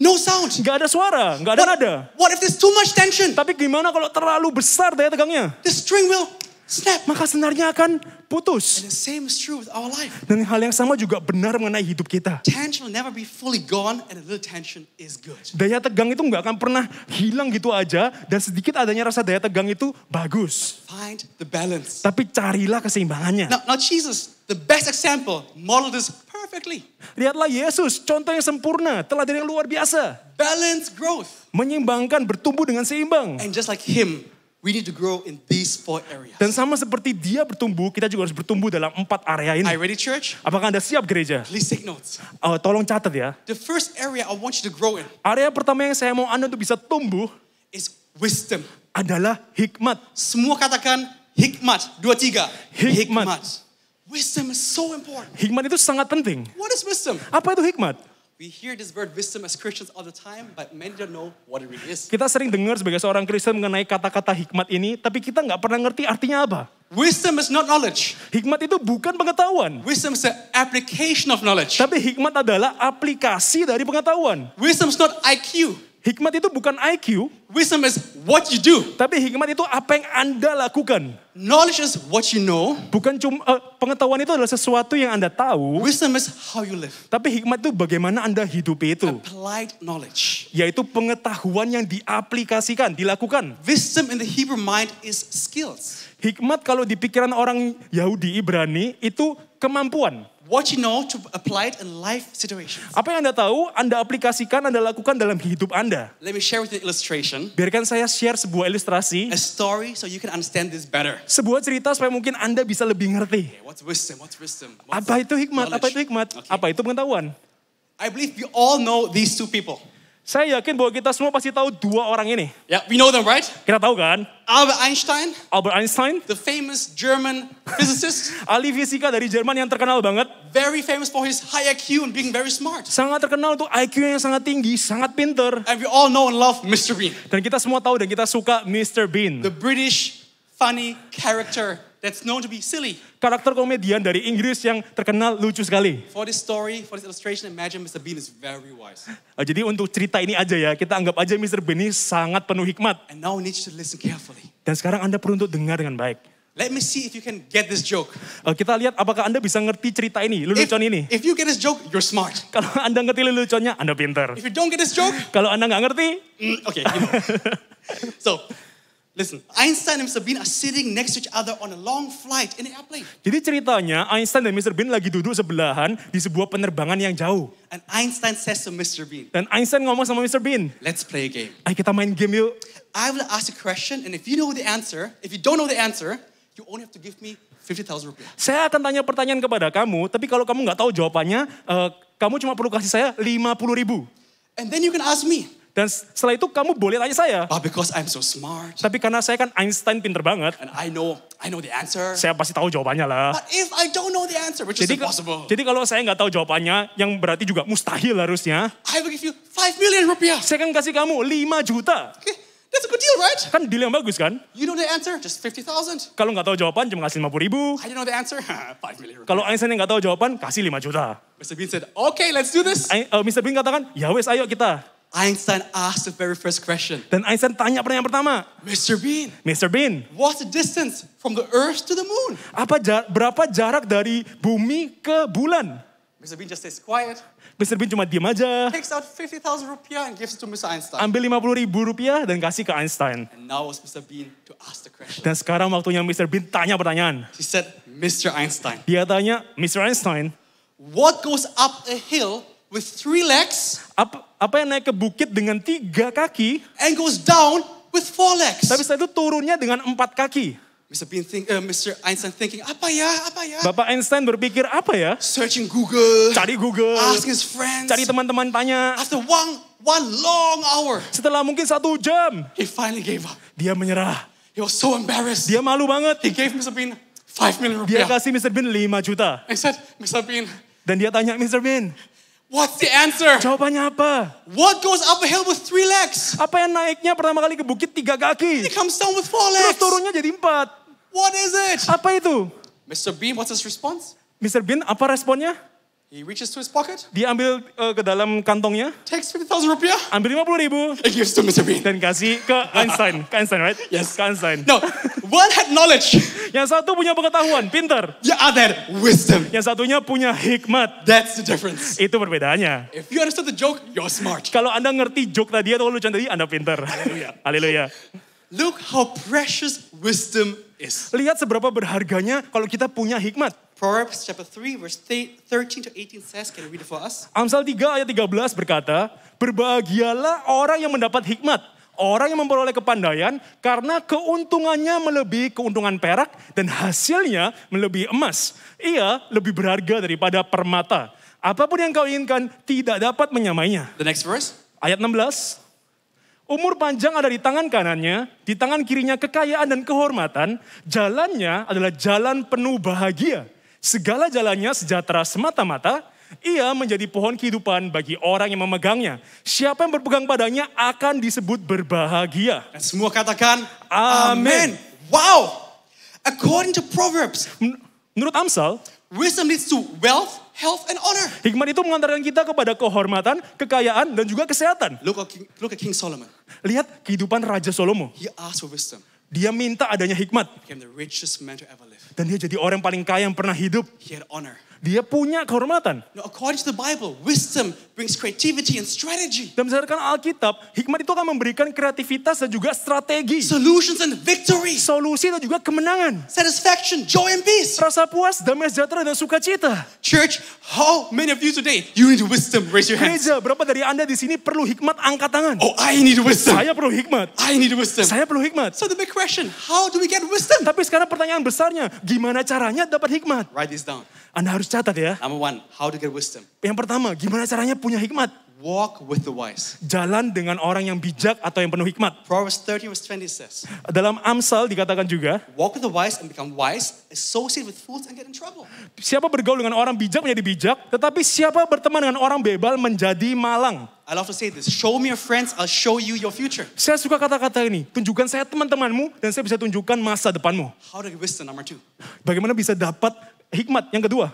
E: No sound.
D: Nggak ada suara, nggak ada nada.
E: What if there's too much tension?
D: Tapi gimana kalau terlalu besar daya tegangnya?
E: The string will snap.
D: Maka senarnya akan
E: And
D: putus.
E: the same is true with our life.
D: Dan hal yang sama juga benar mengenai hidup kita.
E: Tension will never be fully gone, and a little tension is good.
D: Daya tegang itu nggak akan pernah hilang gitu aja. Dan sedikit adanya rasa daya tegang itu bagus.
E: Find the balance.
D: Tapi carilah keseimbangannya.
E: Now Jesus, the best example, modeled this perfectly.
D: Lihatlah Yesus, contoh yang sempurna, teladan yang luar biasa.
E: Balance growth.
D: Menyeimbangkan, bertumbuh dengan seimbang.
E: And just like him, we need to grow in these 4 areas.
D: Dan sama seperti dia bertumbuh, kita juga harus bertumbuh dalam 4 area
E: Are
D: ini.
E: you ready, church?
D: Apakah Anda siap gereja?
E: Please take notes.
D: Tolong catat ya.
E: The first area I want you to grow in
D: Area pertama yang saya mau Anda untuk bisa tumbuh
E: is wisdom.
D: adalah hikmat.
E: Semua katakan hikmat. 2, 3.
D: Hikmat.
E: Wisdom is so important.
D: Hikmat itu sangat penting.
E: What is wisdom?
D: Apa itu hikmat?
E: We hear this word wisdom as Christians all the time, but many don't know what it really is.
D: Kita sering dengar sebagai seorang Kristen mengenai kata-kata hikmat ini, tapi kita nggak pernah ngerti artinya apa.
E: Wisdom is not knowledge.
D: Hikmat itu bukan pengetahuan,
E: Wisdom is the application of knowledge.
D: tapi hikmat adalah aplikasi dari pengetahuan.
E: Wisdom is not IQ.
D: Hikmat itu bukan IQ,
E: Wisdom is what you do.
D: tapi hikmat itu apa yang Anda lakukan.
E: Knowledge is what you know.
D: Bukan cuma pengetahuan itu adalah sesuatu yang Anda tahu,
E: Wisdom is how you live.
D: tapi hikmat itu bagaimana Anda hidupi itu,
E: Applied knowledge.
D: yaitu pengetahuan yang diaplikasikan, dilakukan.
E: Wisdom in the Hebrew mind is skills.
D: Hikmat kalau di pikiran orang Yahudi Ibrani itu kemampuan.
E: What you know to apply it in life situations.
D: Apa yang Anda tahu, Anda aplikasikan, Anda lakukan dalam hidup Anda.
E: Let me share with you an illustration.
D: Biarkan saya share sebuah ilustrasi,
E: A story so you can understand this better.
D: sebuah cerita supaya mungkin Anda bisa lebih ngerti.
E: Okay, what's wisdom? What's wisdom?
D: Apa itu hikmat? Apa itu hikmat?
E: Okay.
D: Apa itu pengetahuan?
E: I believe we all know these 2 people.
D: Saya yakin bahwa kita semua pasti tahu 2 orang ini.
E: Yeah, we know them, right?
D: Kita tahu kan?
E: Albert Einstein,
D: Albert Einstein,
E: the famous German physicist,
D: ahli fisika dari Jerman yang terkenal banget.
E: very famous for his high IQ and being very smart.
D: Sangat terkenal tuh IQ-nya yang sangat tinggi, sangat pinter.
E: And we all know and love Mr. Bean,
D: Dan kita semua tahu dan kita suka Mr. Bean.
E: the British funny character that's known to be silly.
D: Karakter komedian dari Inggris yang terkenal lucu sekali.
E: For this story, for this illustration, imagine Mr. Bean is very wise.
D: Jadi untuk cerita ini aja ya, kita anggap aja Mr. Bean ini sangat penuh hikmat.
E: And now we need you to listen carefully.
D: Dan sekarang Anda perlu untuk dengar dengan baik.
E: Let me see if you can get this joke.
D: Kita lihat apakah Anda bisa ngerti cerita ini, lelucon ini.
E: If you get this joke, you're smart.
D: Kalau Anda ngerti leluconnya, Anda pinter.
E: If you don't get this joke,
D: Kalau Anda nggak ngerti,
E: okay, you know. So, listen, Einstein and Mr. Bean are sitting next to each other on a long flight in an airplane.
D: jadi ceritanya Einstein dan Mr. Bean lagi duduk sebelahan di sebuah penerbangan yang jauh.
E: And Einstein says to Mr. Bean,
D: Dan Einstein ngomong sama Mr. Bean,
E: let's play a game.
D: ayo kita main game yuk.
E: I will ask a question, and if you know the answer, if you don't know the answer, you only have to give me 50,000 rupiah.
D: Saya akan tanya pertanyaan kepada kamu, tapi kalau kamu nggak tahu jawabannya, kamu cuma perlu kasih saya 50.000.
E: And then you can ask me.
D: Dan setelah itu kamu boleh tanya saya.
E: But because I'm so smart,
D: Tapi karena saya kan Einstein pinter banget,
E: and I know the answer.
D: saya pasti tahu jawabannya lah.
E: But if I don't know the answer, which is
D: Jadi,
E: impossible,
D: jadi kalau saya nggak tahu jawabannya, yang berarti juga mustahil harusnya,
E: I will give you 5 million rupiah.
D: saya akan kasih kamu 5 juta.
E: Okay, that's a good deal, right?
D: Kan deal yang bagus kan?
E: You know the answer, just 50,000.
D: Kalau nggak tahu jawaban cuma kasih 50.000.
E: I didn't know the answer, 5 million rupiah.
D: Kalau Einstein yang nggak tahu jawaban, kasih 5 juta.
E: Mr. Bean said, okay, let's do this.
D: Mr. Bean katakan, ya wes ayo kita.
E: Einstein asked the very first question.
D: Dan Einstein tanya pertanyaan pertama.
E: Mr. Bean,
D: Mr. Bean,
E: what's the distance from the Earth to the moon?
D: berapa jarak dari bumi ke bulan?
E: Mr. Bean just stays quiet,
D: Mr. Bean cuma diam aja,
E: takes out 50,000 rupiah and gives it to Mr. Einstein.
D: ambil 50.000 rupiah dan kasih ke Einstein.
E: And now it's Mr. Bean to ask the question.
D: Dan sekarang waktunya Mr. Bean tanya pertanyaan.
E: He said, Mr. Einstein,
D: Dia tanya, Mr. Einstein,
E: what goes up a hill with 3 legs
D: apa yang naik ke bukit dengan 3 kaki,
E: and goes down with 4 legs?
D: tapi setelah itu turunnya dengan 4 kaki?
E: Mr. Einstein thinking, apa ya?
D: Bapak Einstein berpikir, apa ya?
E: Searching Google,
D: Cari Google,
E: asking his friends.
D: cari teman-teman tanya.
E: After one long hour,
D: Setelah mungkin 1 jam,
E: he finally gave up.
D: dia menyerah.
E: He was so embarrassed.
D: Dia malu banget.
E: He gave Mr. Bean 5 million
D: Dia
E: rupiah.
D: kasih Mr. Bean 5 juta.
E: I said, Mr. Bean,
D: Dan dia tanya, Mr. Bean,
E: what's the answer?
D: jawabannya apa?
E: What goes up a hill with 3 legs?
D: Apa yang naiknya pertama kali ke bukit 3 kaki?
E: It comes down with 4
D: Terus
E: legs.
D: turunnya jadi 4.
E: What is it?
D: Apa itu?
E: Mr. Bean, what's his response?
D: Mr. Bean, apa responnya?
E: He reaches to his pocket,
D: Dia ambil ke dalam kantongnya,
E: takes 50,000 rupiah,
D: ambil 50.000
E: and gives to Mr. Bean.
D: dan kasih ke Einstein. Ke Einstein, right?
E: Yes.
D: Ke Einstein.
E: No, one had knowledge,
D: Yang satu punya pengetahuan, pintar.
E: the other had wisdom.
D: Yang satunya punya hikmat.
E: That's the difference.
D: Itu perbedaannya.
E: If you understood the joke, you're smart.
D: Kalau Anda ngerti joke tadi atau lucuan tadi, Anda pintar.
E: Haleluya.
D: Haleluya.
E: Look how precious wisdom is.
D: Lihat seberapa berharganya kalau kita punya hikmat.
E: Proverbs chapter 3 verse 13 to 18 says, can you read it for us?
D: Amsal 3 ayat 13 berkata, berbahagialah orang yang mendapat hikmat, orang yang memperoleh kepandaian, karena keuntungannya melebihi keuntungan perak dan hasilnya melebihi emas. Ia lebih berharga daripada permata. Apapun yang kau inginkan tidak dapat menyamainya.
E: The next verse.
D: Ayat 16. Umur panjang ada di tangan kanannya, di tangan kirinya kekayaan dan kehormatan. Jalannya adalah jalan penuh bahagia. Segala jalannya sejahtera semata-mata. Ia menjadi pohon kehidupan bagi orang yang memegangnya. Siapa yang berpegang padanya akan disebut berbahagia.
E: Dan semua katakan,
D: Amen.
E: Wow! According to Proverbs,
D: Menurut Amsal,
E: wisdom leads to wealth, health, and honor.
D: hikmat itu mengantarkan kita kepada kehormatan, kekayaan, dan juga kesehatan.
E: Look at King Solomon.
D: Lihat kehidupan Raja Salomo.
E: He asked for wisdom.
D: Dia minta adanya hikmat.
E: Became the richest man to ever live.
D: Dan dia jadi orang yang paling kaya yang pernah hidup.
E: He had honor.
D: Dia punya kehormatan.
E: Now, according to the Bible, wisdom brings creativity and strategy.
D: Dan berdasarkan Alkitab, hikmat itu akan memberikan kreativitas dan juga strategi.
E: Solutions and victory.
D: Solusi dan juga kemenangan.
E: Satisfaction, joy, and peace.
D: Rasa puas, damai sejahtera, dan sukacita.
E: Church, how many of you today, you need wisdom? Raise your hands.
D: Gereja, berapa dari Anda di sini perlu hikmat? Angkat tangan.
E: Oh, I need wisdom.
D: Saya perlu hikmat.
E: I need wisdom.
D: Saya perlu hikmat.
E: So the big question, how do we get wisdom?
D: Tapi sekarang pertanyaan besarnya, gimana caranya dapat hikmat?
E: Write this down.
D: Anda harus catat ya.
E: Number 1, how to get wisdom.
D: Yang pertama, gimana caranya punya hikmat?
E: Walk with the wise.
D: Jalan dengan orang yang bijak atau yang penuh hikmat.
E: Proverbs 13 verse 20 says,
D: Dalam Amsal dikatakan juga,
E: walk with the wise and become wise, associate with fools and get in trouble.
D: siapa bergaul dengan orang bijak menjadi bijak, tetapi siapa berteman dengan orang bebal menjadi malang.
E: I love to say this, show me your friends, I'll show you your future.
D: Saya suka kata-kata ini, tunjukkan saya teman-temanmu dan saya bisa tunjukkan masa depanmu.
E: How to get wisdom, number 2.
D: Bagaimana bisa dapat hikmat? Yang kedua,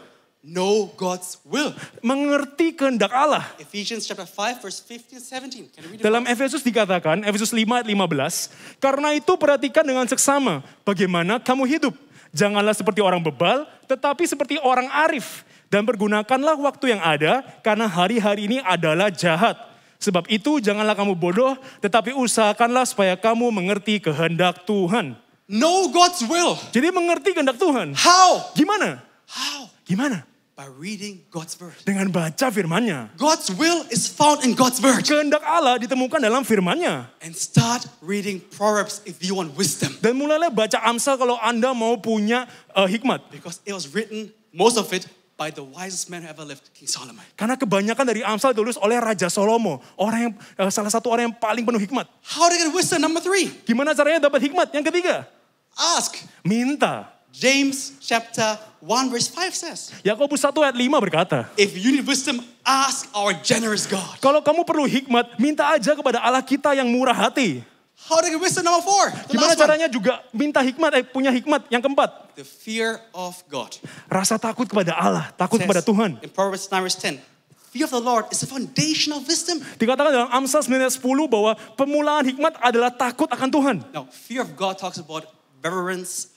E: Know God's will.
D: mengerti kehendak Allah.
E: Ephesians chapter 5 verse 15 17. Can you read it?
D: Dalam Efesus dikatakan, Efesus 5 ayat 15, karena itu perhatikan dengan seksama bagaimana kamu hidup. Janganlah seperti orang bebal, tetapi seperti orang arif. Dan pergunakanlah waktu yang ada, karena hari-hari ini adalah jahat. Sebab itu janganlah kamu bodoh, tetapi usahakanlah supaya kamu mengerti kehendak Tuhan.
E: Know God's will.
D: Jadi mengerti kehendak Tuhan.
E: How?
D: Gimana?
E: How?
D: Gimana?
E: By reading God's word.
D: Dengan baca firman-Nya.
E: God's will is found in God's word.
D: Kehendak Allah ditemukan dalam firman-Nya.
E: And start reading Proverbs if you want wisdom.
D: Dan mulailah baca Amsal kalau Anda mau punya hikmat.
E: Because it was written, most of it, by the wisest man who ever lived, King Solomon.
D: Karena kebanyakan dari Amsal ditulis oleh Raja Salomo. Orang yang salah satu orang yang paling penuh hikmat.
E: How to get wisdom? Number 3.
D: Gimana caranya dapat hikmat? Yang ketiga,
E: Ask.
D: minta.
E: James chapter 1 verse 5 says,
D: Yakobus 1 ayat 5 berkata,
E: if you need wisdom, ask our generous God.
D: kalau kamu perlu hikmat, minta aja kepada Allah kita yang murah hati.
E: How to get wisdom? Number 4. The
D: Gimana
E: last one.
D: caranya juga minta hikmat, punya hikmat. Yang keempat,
E: The fear of God.
D: rasa takut kepada Allah, takut kepada
E: Says
D: Tuhan.
E: in Proverbs 9 verse 10, fear of the Lord is the foundation of wisdom.
D: Dikatakan dalam Amsal 9 ayat 10 bahwa pemulaan hikmat adalah takut akan Tuhan.
E: Now, fear of God talks about reverence,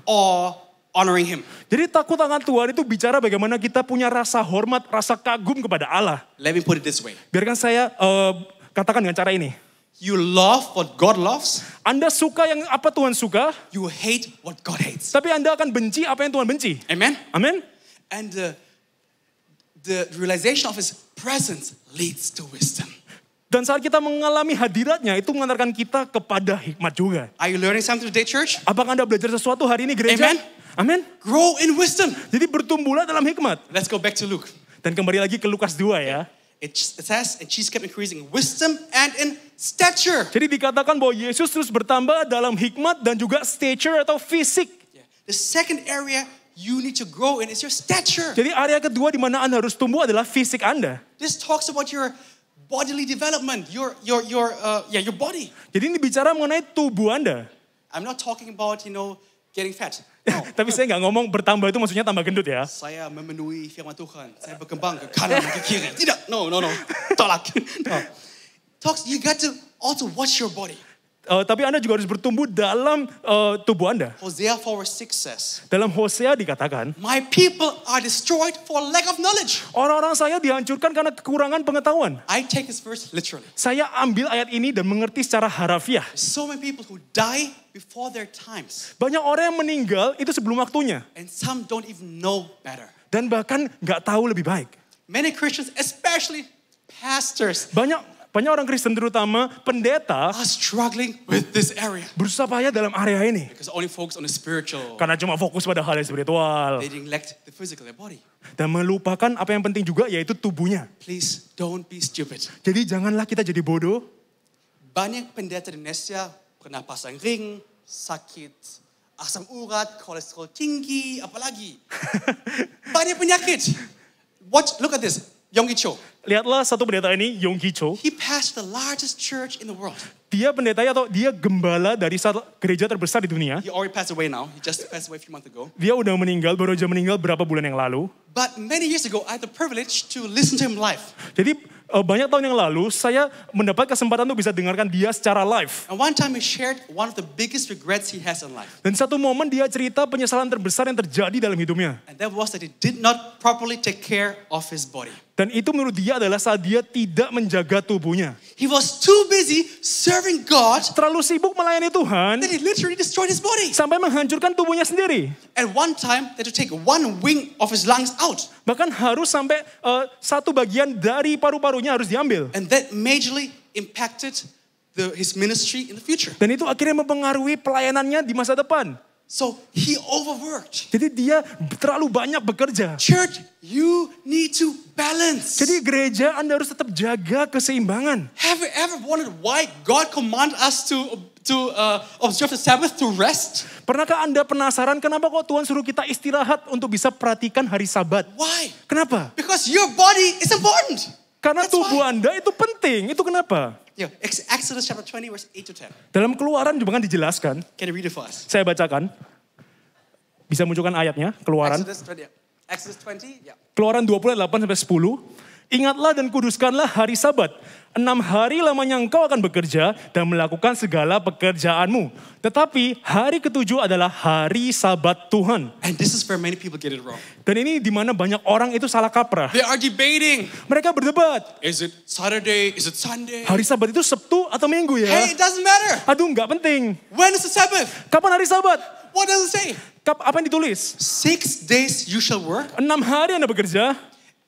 E: awe, honoring Him.
D: Jadi takut akan Tuhan itu bicara bagaimana kita punya rasa hormat, rasa kagum kepada Allah.
E: Let me put it this way.
D: Biarkan saya katakan dengan cara ini.
E: You love what God loves.
D: Anda suka yang apa Tuhan suka,
E: You hate what God hates.
D: tapi Anda akan benci apa yang Tuhan benci.
E: Amen?
D: Amin.
E: And the realization of His presence leads to wisdom.
D: Dan saat kita mengalami hadiratnya, itu mengantarkan kita kepada hikmat juga.
E: Are you learning something today, church?
D: Apakah Anda belajar sesuatu hari ini gereja?
E: Amen.
D: Amin.
E: Grow in wisdom.
D: Jadi bertumbuhlah dalam hikmat.
E: Let's go back to Luke.
D: Dan kembali lagi ke Lukas 2 ya.
E: It says, and she's kept increasing in wisdom and in stature.
D: Jadi dikatakan bahwa Yesus terus bertambah dalam hikmat dan juga stature atau fisik.
E: Yeah. The second area you need to grow in is your stature.
D: Jadi area kedua di mana Anda harus tumbuh adalah fisik Anda.
E: This talks about your bodily development, your body.
D: Jadi ini bicara mengenai tubuh Anda.
E: I'm not talking about, getting fat. No.
D: Tapi saya nggak ngomong bertambah itu maksudnya tambah gendut ya.
E: Saya memenuhi firman Tuhan. Saya berkembang ke kanan dan ke kiri. Tidak. No. Tolak. No. You got to also watch your body.
D: Tapi Anda juga harus bertumbuh dalam tubuh Anda.
E: Hosea 4 verse 6 says,
D: Dalam Hosea dikatakan,
E: my people are destroyed for lack of knowledge.
D: orang-orang saya dihancurkan karena kekurangan pengetahuan.
E: I take this verse literally.
D: Saya ambil ayat ini dan mengerti secara harafiah.
E: So many people who die before their times.
D: Banyak orang yang meninggal itu sebelum waktunya.
E: And some don't even know better.
D: Dan bahkan nggak tahu lebih baik.
E: Many Christians, especially pastors,
D: Banyak orang Kristen terutama pendeta
E: are struggling with this area.
D: berusaha payah dalam area ini.
E: Because only focus on the spiritual.
D: Karena cuma fokus pada hal yang spiritual.
E: They neglect the physical, their body.
D: Dan melupakan apa yang penting juga yaitu tubuhnya.
E: Please don't be stupid.
D: Jadi janganlah kita jadi bodoh.
E: Banyak pendeta di Indonesia kena pasang ring, sakit asam urat, kolesterol tinggi, apalagi. Banyak penyakit. Look at this. Yonggi Cho.
D: Lihatlah satu pendeta ini, Yonggi Cho.
E: He pastored the largest church in the world.
D: Dia pendeta atau dia gembala dari satu gereja terbesar di dunia.
E: He already passed away now. He just passed away a few months ago.
D: Dia udah meninggal, baru aja meninggal berapa bulan yang lalu.
E: But many years ago, I had the privilege to listen to him live.
D: Jadi banyak tahun yang lalu saya mendapat kesempatan untuk bisa dengarkan dia secara live.
E: And one time he shared one of the biggest regrets he has in life.
D: Dan satu momen dia cerita penyesalan terbesar yang terjadi dalam hidupnya.
E: And that was that he did not properly take care of his body.
D: Dan itu menurut dia adalah saat dia tidak menjaga tubuhnya.
E: He was too busy serving God
D: Terlalu sibuk melayani Tuhan
E: that he literally destroyed his body.
D: sampai menghancurkan tubuhnya sendiri.
E: At one time, they had to take one wing of his lungs out.
D: Bahkan harus sampai satu bagian dari paru-parunya harus diambil.
E: And that majorly impacted his ministry in the future.
D: Dan itu akhirnya mempengaruhi pelayanannya di masa depan.
E: So he overworked.
D: Jadi dia terlalu banyak bekerja.
E: Church, you need to balance.
D: Jadi gereja Anda harus tetap jaga keseimbangan.
E: Have you ever wondered why God commanded us to observe the Sabbath, to rest?
D: Pernahkah Anda penasaran kenapa kok Tuhan suruh kita istirahat untuk bisa perhatikan hari Sabat?
E: Why?
D: Kenapa?
E: Because your body is important.
D: Karena
E: That's
D: tubuh
E: why.
D: Anda itu penting. Itu kenapa?
E: Yeah, Exodus chapter 20 verse 8 to 10.
D: Dalam Keluaran juga kan dijelaskan.
E: Can you read it for us?
D: Saya bacakan. Bisa munculkan ayatnya, Keluaran.
E: Exodus 20, yeah.
D: Keluaran 28 sampai 10. Ingatlah dan kuduskanlah hari Sabat. 6 hari lamanya engkau akan bekerja dan melakukan segala pekerjaanmu. Tetapi hari ketujuh adalah hari Sabat Tuhan.
E: And this is where many people get it wrong.
D: Dan ini di mana banyak orang itu salah kaprah.
E: They are debating.
D: Mereka berdebat.
E: Is it Saturday? Is it Sunday?
D: Hari Sabat itu Sabtu atau Minggu ya?
E: Hey, it doesn't matter.
D: Aduh, nggak penting.
E: When is the Sabbath?
D: Kapan hari Sabat?
E: What does it say?
D: Apa yang ditulis?
E: 6 days you shall work.
D: 6 hari Anda bekerja.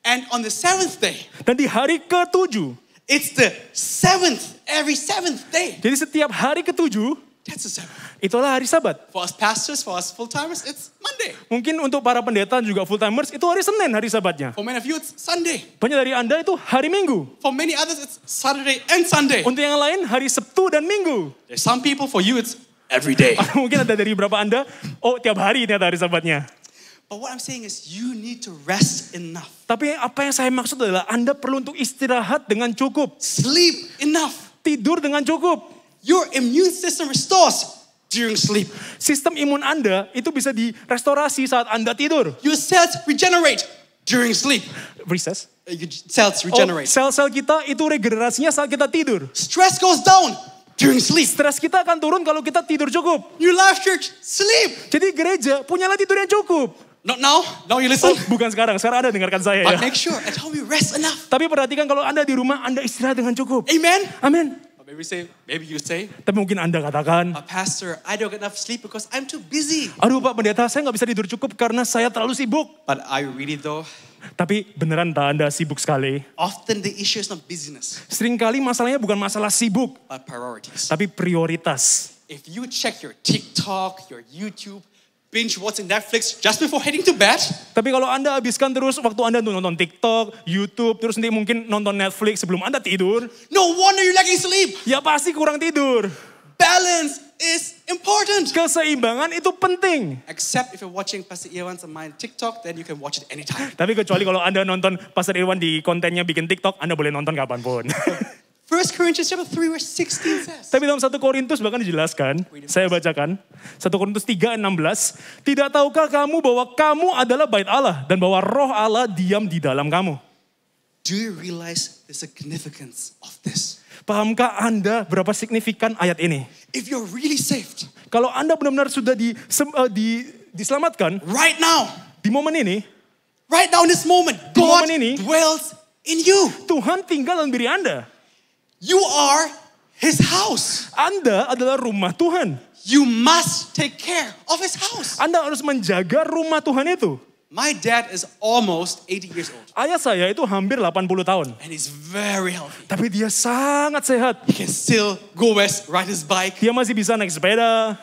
E: And on the 7th day,
D: Dan di hari ketujuh.
E: it's the 7th, every 7th day.
D: Jadi setiap hari ketujuh,
E: That's the Sabbath.
D: itulah hari Sabat.
E: For us pastors, for us full-timers, it's Monday.
D: Mungkin untuk para pendeta juga full timers itu hari Senin hari Sabatnya.
E: For many of you, it's Sunday.
D: Banyak dari Anda itu hari Minggu.
E: For many others, it's Saturday and Sunday.
D: Untuk yang lain hari Sabtu dan Minggu.
E: There's some people, for you, it's every day.
D: Mungkin ada dari beberapa Anda, oh tiap hari ternyata hari Sabatnya.
E: But what I'm saying is you need to rest enough.
D: Tapi apa yang saya maksud adalah Anda perlu untuk istirahat dengan cukup.
E: Sleep enough.
D: Tidur dengan cukup.
E: Your immune system restores during sleep.
D: Sistem imun Anda itu bisa direstorasi saat Anda tidur.
E: Your cells regenerate during sleep.
D: Recess.
E: Your cells
D: Oh,
E: regenerate.
D: sel-sel kita itu regenerasinya saat kita tidur.
E: Stress goes down during sleep.
D: Stres kita akan turun kalau kita tidur cukup.
E: Your life church, sleep.
D: Jadi gereja punyalah tidur yang cukup.
E: Not now. Now you listen.
D: Oh, bukan sekarang Anda dengarkan saya
E: But
D: ya.
E: make sure at home you rest enough.
D: Tapi perhatikan kalau Anda di rumah, Anda istirahat dengan cukup.
E: Amen.
D: Amin.
E: Or maybe you say,
D: Tapi mungkin Anda katakan,
E: Pastor, I don't get enough sleep because I'm too busy.
D: aduh Pak Pendeta, saya nggak bisa tidur cukup karena saya terlalu sibuk.
E: But are you really though?
D: Tapi beneran tak Anda sibuk sekali?
E: Often the issue is not busyness,
D: Seringkali masalahnya bukan masalah sibuk,
E: but priorities.
D: tapi prioritas.
E: If you check your TikTok, your YouTube, binge watching Netflix just before heading to bed,
D: Tapi kalau Anda habiskan terus waktu Anda untuk nonton TikTok, YouTube, terus nanti mungkin nonton Netflix sebelum Anda tidur,
E: no wonder you're lacking sleep.
D: ya pasti kurang tidur.
E: Balance is important.
D: Keseimbangan itu penting.
E: Except if you're watching Pastor Iwan's and mine TikTok, then you can watch it anytime.
D: Tapi kecuali kalau Anda nonton Pastor Irwan di kontennya bikin TikTok, Anda boleh nonton kapanpun.
E: 1 Corinthians chapter 3 verse 16 says,
D: Tapi dalam 1 Korintus bahkan dijelaskan, saya bacakan, 1 Korintus 3:16, tidak tahukah kamu bahwa kamu adalah bait Allah dan bahwa roh Allah diam di dalam kamu?
E: do you realize the significance of this?
D: Pahamkah Anda berapa signifikan ayat ini?
E: If you're really saved,
D: Kalau Anda benar-benar sudah diselamatkan,
E: right now
D: di momen ini,
E: in this moment,
D: Di
E: God
D: momen ini,
E: dwells in you.
D: Tuhan tinggal dalam diri Anda.
E: You are His house.
D: Anda adalah rumah Tuhan.
E: You must take care of His house.
D: Anda harus menjaga rumah Tuhan itu.
E: My dad is almost 80 years old.
D: Ayah saya itu hampir 80 tahun.
E: And he's very healthy.
D: Tapi dia sangat sehat.
E: He can still go west, ride his bike.
D: Dia masih bisa naik sepeda.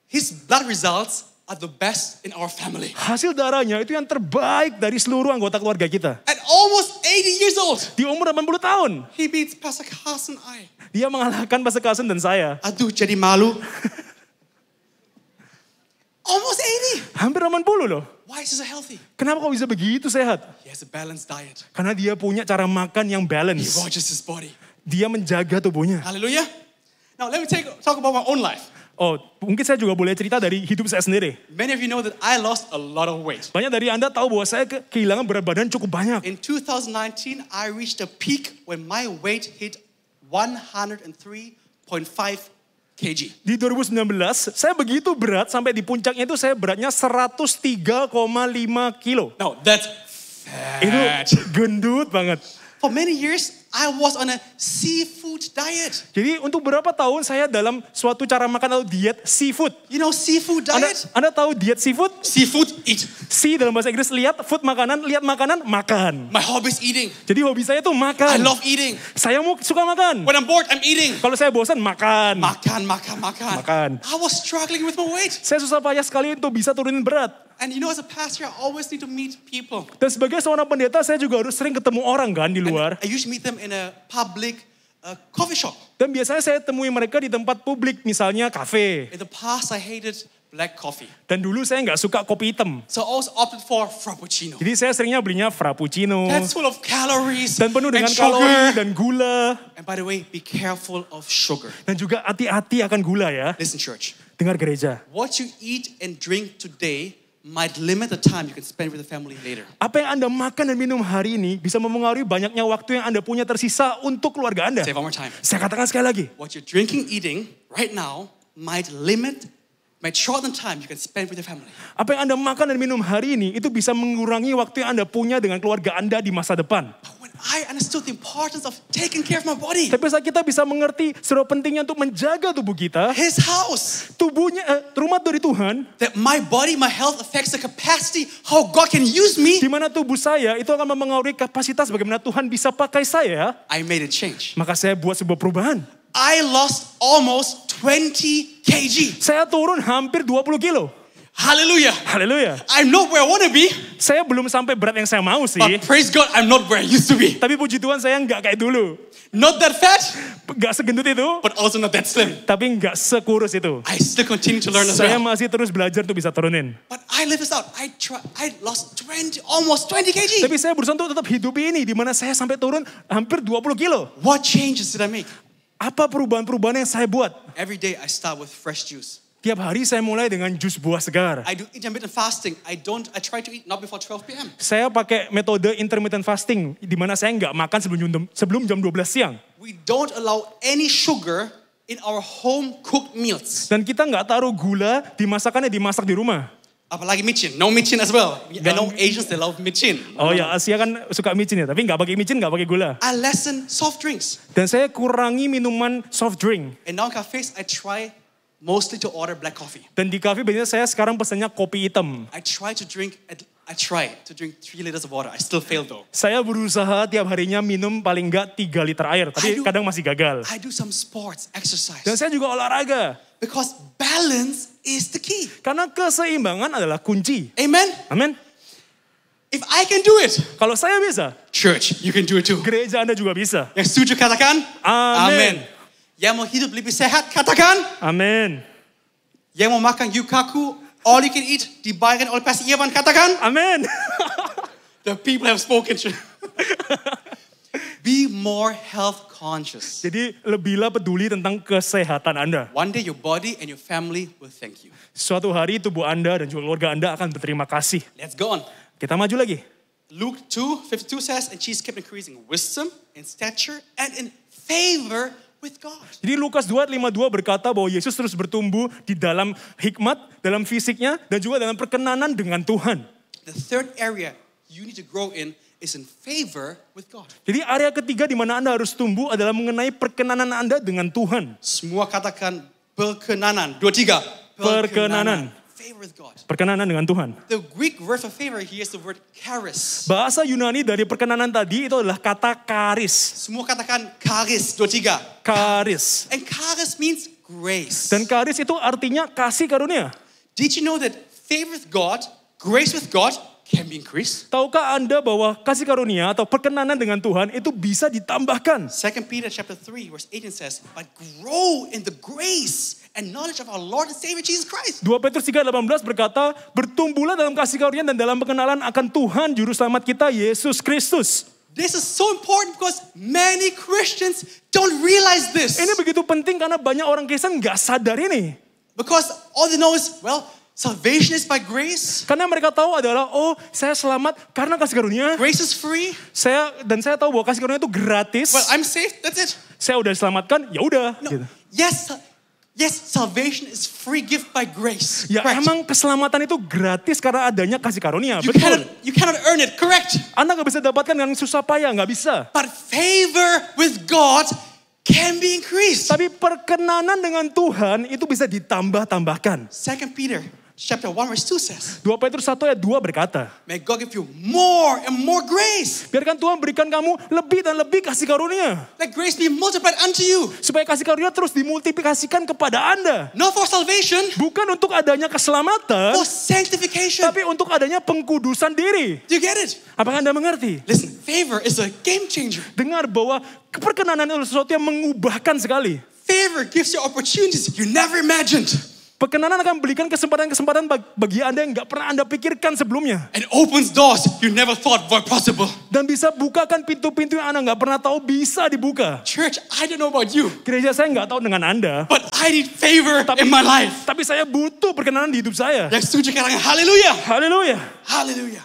E: His blood results are the best in our family.
D: Hasil darahnya itu yang terbaik dari seluruh anggota keluarga kita.
E: At almost 80 years old,
D: Di umur 80 tahun.
E: he beats Pastor Carson and I.
D: Dia mengalahkan Pastor Carson dan saya.
E: Aduh, jadi malu. Almost 80.
D: Hampir 80 loh.
E: Why is he so healthy?
D: Kenapa kok bisa begitu sehat?
E: He has a balanced diet.
D: Karena dia punya cara makan yang
E: He
D: balance.
E: watches his body.
D: Dia menjaga tubuhnya.
E: Hallelujah. Now let me talk about my own life.
D: Oh, mungkin saya juga boleh cerita dari hidup saya sendiri.
E: Many of you know that I lost a lot of weight.
D: Banyak dari Anda tahu bahwa saya kehilangan berat badan cukup banyak.
E: In 2019, I reached a peak when my weight hit 103.5 kg.
D: Di 2019, saya begitu berat sampai di puncaknya itu saya beratnya 103,5 kilo.
E: No, that's
D: Itu
E: fat.
D: gendut banget.
E: For many years, I was on a seafood diet.
D: Jadi untuk berapa tahun saya dalam suatu cara makan atau diet seafood.
E: You know seafood diet?
D: Anda tahu diet seafood?
E: Seafood, eat.
D: Si dalam bahasa Inggris lihat food makanan, lihat makanan, makan.
E: My hobby is eating.
D: Jadi hobi saya tuh
E: I
D: makan.
E: love eating.
D: Saya suka makan.
E: When I'm bored, I'm eating.
D: Kalau saya bosan, makan.
E: Makan.
D: Makan.
E: I was struggling with my weight.
D: Saya susah payah sekali untuk bisa turunin berat.
E: And you know, as a pastor, I always need to meet people.
D: Dan sebagai seorang pendeta, saya juga harus sering ketemu orang kan di luar.
E: I usually meet them in a public coffee shop.
D: Dan biasanya saya temui mereka di tempat publik, misalnya kafe.
E: In the past, I hated black coffee.
D: Dan dulu saya nggak suka kopi hitam.
E: So I always opted for Frappuccino.
D: Jadi saya seringnya belinya frappuccino.
E: That's full of calories
D: Dan penuh dengan
E: and
D: kalori
E: sugar.
D: dan gula.
E: And by the way, be careful of sugar.
D: Dan juga hati-hati akan gula ya.
E: Listen, church.
D: Dengar gereja.
E: What you eat and drink today might limit the time you can spend with the family later.
D: Apa yang Anda makan dan minum hari ini bisa memengaruhi banyaknya waktu yang Anda punya tersisa untuk keluarga Anda.
E: Say it one more time.
D: Saya katakan sekali lagi.
E: What you're drinking, eating right now might shorten time you can spend with your family.
D: Apa yang Anda makan dan minum hari ini itu bisa mengurangi waktu yang Anda punya dengan keluarga Anda di masa depan.
E: But when I understood the importance of taking care of my body,
D: Tapi saat kita bisa mengerti seberapa pentingnya untuk menjaga tubuh kita,
E: His house,
D: rumah dari Tuhan,
E: that my body, my health affects the capacity how God can use me,
D: di mana tubuh saya itu akan memengaruhi kapasitas bagaimana Tuhan bisa pakai saya,
E: I made a change.
D: maka saya buat sebuah perubahan.
E: I lost almost 20 kg.
D: Saya turun hampir 20 kilo.
E: Hallelujah.
D: Haleluya.
E: I'm not where I want to be,
D: Saya belum sampai berat yang saya mau sih.
E: but praise God, I'm not where I used to be.
D: Tapi puji Tuhan saya nggak kayak dulu.
E: Not that fat,
D: Nggak segendut itu,
E: but also not that slim.
D: tapi nggak sekurus itu.
E: I still continue to learn as
D: Saya
E: well.
D: masih terus belajar untuk bisa turunin.
E: But I live this out. I lost almost 20 kg.
D: Tapi saya berusaha untuk tetap hidup ini, di mana saya sampai turun hampir 20 kilo.
E: What changes did I make?
D: Apa perubahan-perubahan yang saya buat?
E: Every day I start with fresh juice.
D: Tiap hari saya mulai dengan jus buah segar.
E: I do intermittent fasting. I try to eat not before 12 p.m.
D: Saya pakai metode intermittent fasting, di mana saya nggak makan sebelum jam 12 siang.
E: We don't allow any sugar in our home cooked meals.
D: Dan kita nggak taruh gula di masakannya dimasak di rumah.
E: Apalagi micin. No micin as well. I know Asians, they love micin.
D: Oh ya, Asia kan suka micin ya, tapi nggak pakai micin, nggak pakai gula.
E: I lessen soft drinks.
D: Dan saya kurangi minuman soft drink.
E: And now in cafes, I try mostly to order black coffee.
D: Dan di kafe biasanya saya sekarang pesannya kopi hitam.
E: I try to drink 3 liters of water. I still fail though.
D: Saya berusaha tiap harinya minum paling nggak 3 liter air, tapi kadang masih gagal.
E: I do some sports, exercise.
D: Dan saya juga olahraga.
E: Because balance is the key.
D: Karena keseimbangan adalah kunci.
E: Amen?
D: Amin.
E: If I can do it,
D: Kalau saya bisa,
E: church, you can do it too.
D: gereja Anda juga bisa.
E: Yang setuju katakan?
D: Amin.
E: Yang mau hidup lebih sehat katakan?
D: Amin.
E: Yang mau makan yukaku, all you can eat, dibayarkan oleh Pastor Irwan katakan?
D: Amin.
E: The people have spoken. Be more health conscious.
D: Jadi lebihlah peduli tentang kesehatan Anda.
E: One day your body and your family will thank you.
D: Suatu hari tubuh Anda dan juga keluarga Anda akan berterima kasih.
E: Let's go on.
D: Kita maju lagi.
E: Luke 2:52 says, and she kept increasing wisdom, in stature, and in favor with God.
D: Jadi Lukas 2:52 berkata bahwa Yesus terus bertumbuh di dalam hikmat, dalam fisiknya, dan juga dalam perkenanan dengan Tuhan.
E: The third area you need to grow in is in favor with God.
D: Jadi area ketiga di mana Anda harus tumbuh adalah mengenai perkenanan Anda dengan Tuhan.
E: Semua katakan perkenanan. 2, 3.
D: Perkenanan.
E: Favor with God.
D: Perkenanan dengan Tuhan.
E: The Greek word for favor here is the word charis.
D: Bahasa Yunani dari perkenanan tadi itu adalah kata karis.
E: Semua katakan charis. 2, 3.
D: Karis.
E: And charis means grace.
D: Dan karis itu artinya kasih karunia.
E: Did you know that favor with God, grace with God can be increased?
D: Tahukah Anda bahwa kasih karunia atau perkenanan dengan Tuhan itu bisa ditambahkan?
E: 2 Peter chapter 3 verse 18 says, but grow in the grace and knowledge of our Lord and Savior Jesus Christ.
D: 2 Petrus 3:18 berkata, bertumbuhlah dalam kasih karunia dan dalam pengenalan akan Tuhan Juru Selamat kita, Yesus Kristus.
E: This is so important because many Christians don't realize this.
D: Ini begitu penting karena banyak orang Kristen nggak sadar ini.
E: Because all they know is, well, salvation is by grace.
D: Karena mereka tahu adalah, oh saya selamat karena kasih karunia.
E: Grace is free.
D: Saya tahu bahwa kasih karunia itu gratis.
E: Well, I'm saved. That's it.
D: Saya udah diselamatkan, ya udah.
E: No.
D: Gitu.
E: Yes, salvation is free gift by grace.
D: Ya
E: Correct.
D: emang keselamatan itu gratis karena adanya kasih karunia.
E: You
D: Betul.
E: cannot earn it. Correct.
D: Anda nggak bisa dapatkan dengan susah payah, nggak bisa.
E: But favor with God can be increased.
D: Tapi perkenanan dengan Tuhan itu bisa ditambah-tambahkan.
E: 2 Peter chapter 1 verse 2 says,
D: 2 Petrus 1:2 berkata,
E: may God give you more and more grace.
D: biarkan Tuhan berikan kamu lebih dan lebih kasih karunia.
E: Let grace be multiplied unto you.
D: Supaya kasih karunia terus dimultiplikasikan kepada Anda.
E: Not for salvation,
D: Bukan untuk adanya keselamatan,
E: for sanctification.
D: tapi untuk adanya pengkudusan diri.
E: Do you get it?
D: Apakah Anda mengerti?
E: Listen, favor is a game changer.
D: Dengar bahwa perkenanan itu sesuatu yang mengubahkan sekali.
E: Favor gives you opportunities you never imagined.
D: Perkenanan akan berikan kesempatan-kesempatan bagi Anda yang gak pernah Anda pikirkan sebelumnya.
E: And opens doors you never thought were possible.
D: Dan bisa bukakan pintu-pintu yang Anda gak pernah tahu bisa dibuka.
E: Church, I don't know about you,
D: Gereja saya gak tahu dengan Anda.
E: but I need favor in my life.
D: Tapi saya butuh perkenanan di hidup saya.
E: Yang setuju katakan hallelujah.
D: Haleluya.
E: Hallelujah.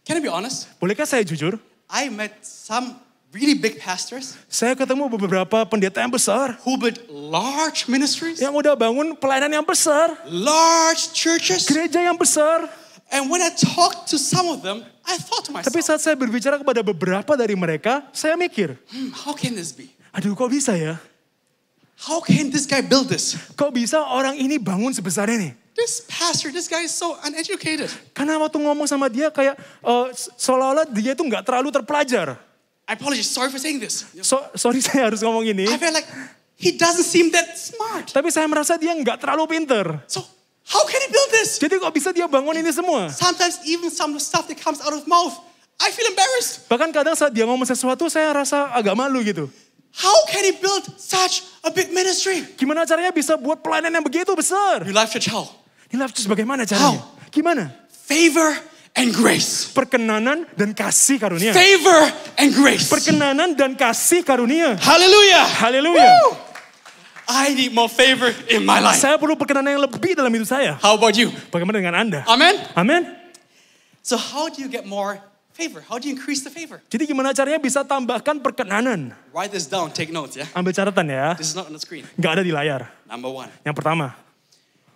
E: Can I be honest?
D: Bolehkah saya jujur?
E: I met some really big pastors
D: Saya ketemu beberapa pendeta yang besar.
E: who built large ministries,
D: Yang udah bangun pelayanan yang besar.
E: large churches.
D: Gereja yang besar.
E: And when I talked to some of them, I thought to
D: Tapi
E: myself,
D: saat saya berbicara kepada beberapa dari mereka, saya mikir,
E: how can this be?
D: aduh kok bisa ya?
E: How can this guy build this?
D: Kok bisa orang ini bangun sebesar ini?
E: This pastor, this guy is so uneducated.
D: Karena waktu ngomong sama dia kayak seolah-olah dia itu nggak terlalu terpelajar.
E: I apologize, sorry for saying this.
D: Sorry saya harus ngomong ini.
E: I felt like he doesn't seem that smart.
D: Tapi saya merasa dia nggak terlalu pinter.
E: So how can he build this?
D: Jadi kok bisa dia bangun ini semua?
E: Sometimes even some of the stuff that comes out of his mouth, I feel embarrassed.
D: Bahkan kadang saat dia ngomong sesuatu saya rasa agak malu gitu.
E: How can he build such a big ministry?
D: Gimana caranya bisa buat pelayanan yang begitu besar?
E: New Life Church, how?
D: Ini Terus bagaimana caranya? Gimana?
E: Favor and grace.
D: Perkenanan dan kasih karunia.
E: Favor and grace.
D: Perkenanan dan kasih karunia.
E: Hallelujah.
D: Haleluya.
E: Woo! I need more favor in my life.
D: Saya perlu perkenanan yang lebih dalam hidup saya.
E: How about you?
D: Bagaimana dengan Anda?
E: Amen.
D: Amin.
E: So how do you get more favor? How do you increase the favor?
D: Jadi gimana caranya bisa tambahkan perkenanan?
E: Write this down. Take notes, yeah?
D: Ambil catatan ya.
E: This is not on the screen.
D: Nggak ada di layar.
E: Number one.
D: Yang pertama,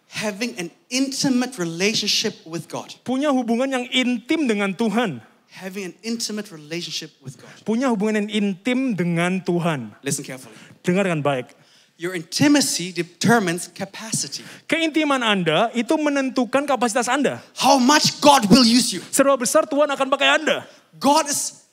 E: Having an intimate relationship with God.
D: punya hubungan yang intim dengan Tuhan.
E: Having an intimate relationship with God.
D: Punya hubungan yang intim dengan Tuhan.
E: Listen carefully.
D: Dengarkan baik.
E: Your intimacy determines capacity.
D: Keintiman Anda itu menentukan kapasitas Anda.
E: How much God will use you.
D: Seberapa besar Tuhan akan pakai Anda.
E: God is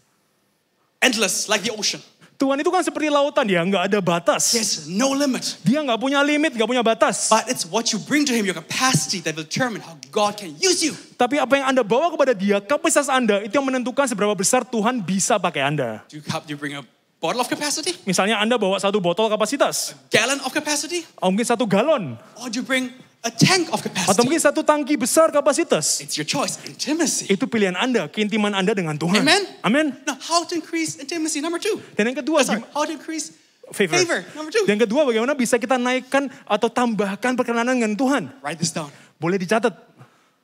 E: endless like the ocean.
D: Tuhan itu kan seperti lautan ya, nggak ada batas.
E: There's no limit.
D: Dia nggak punya limit, nggak punya batas.
E: But it's what you bring to him, your capacity, that will determine how God can use you.
D: Tapi apa yang Anda bawa kepada dia, kapasitas Anda, itu yang menentukan seberapa besar Tuhan bisa pakai Anda.
E: Do you bring a bottle of capacity?
D: Misalnya Anda bawa 1 botol kapasitas,
E: Gallon of capacity?
D: atau mungkin 1 galon,
E: Or do you bring a tank of
D: atau
E: capacity?
D: mungkin 1 tangki besar kapasitas.
E: It's your choice. Intimacy.
D: Itu pilihan Anda, keintiman Anda dengan Tuhan.
E: Amen.
D: Amin.
E: Now, how to increase intimacy? Number two.
D: Dan yang kedua,
E: How to increase
D: favor.
E: favor. Number two.
D: Yang kedua, bagaimana bisa kita naikkan atau tambahkan perkenanan dengan Tuhan.
E: Write this down.
D: Boleh dicatat.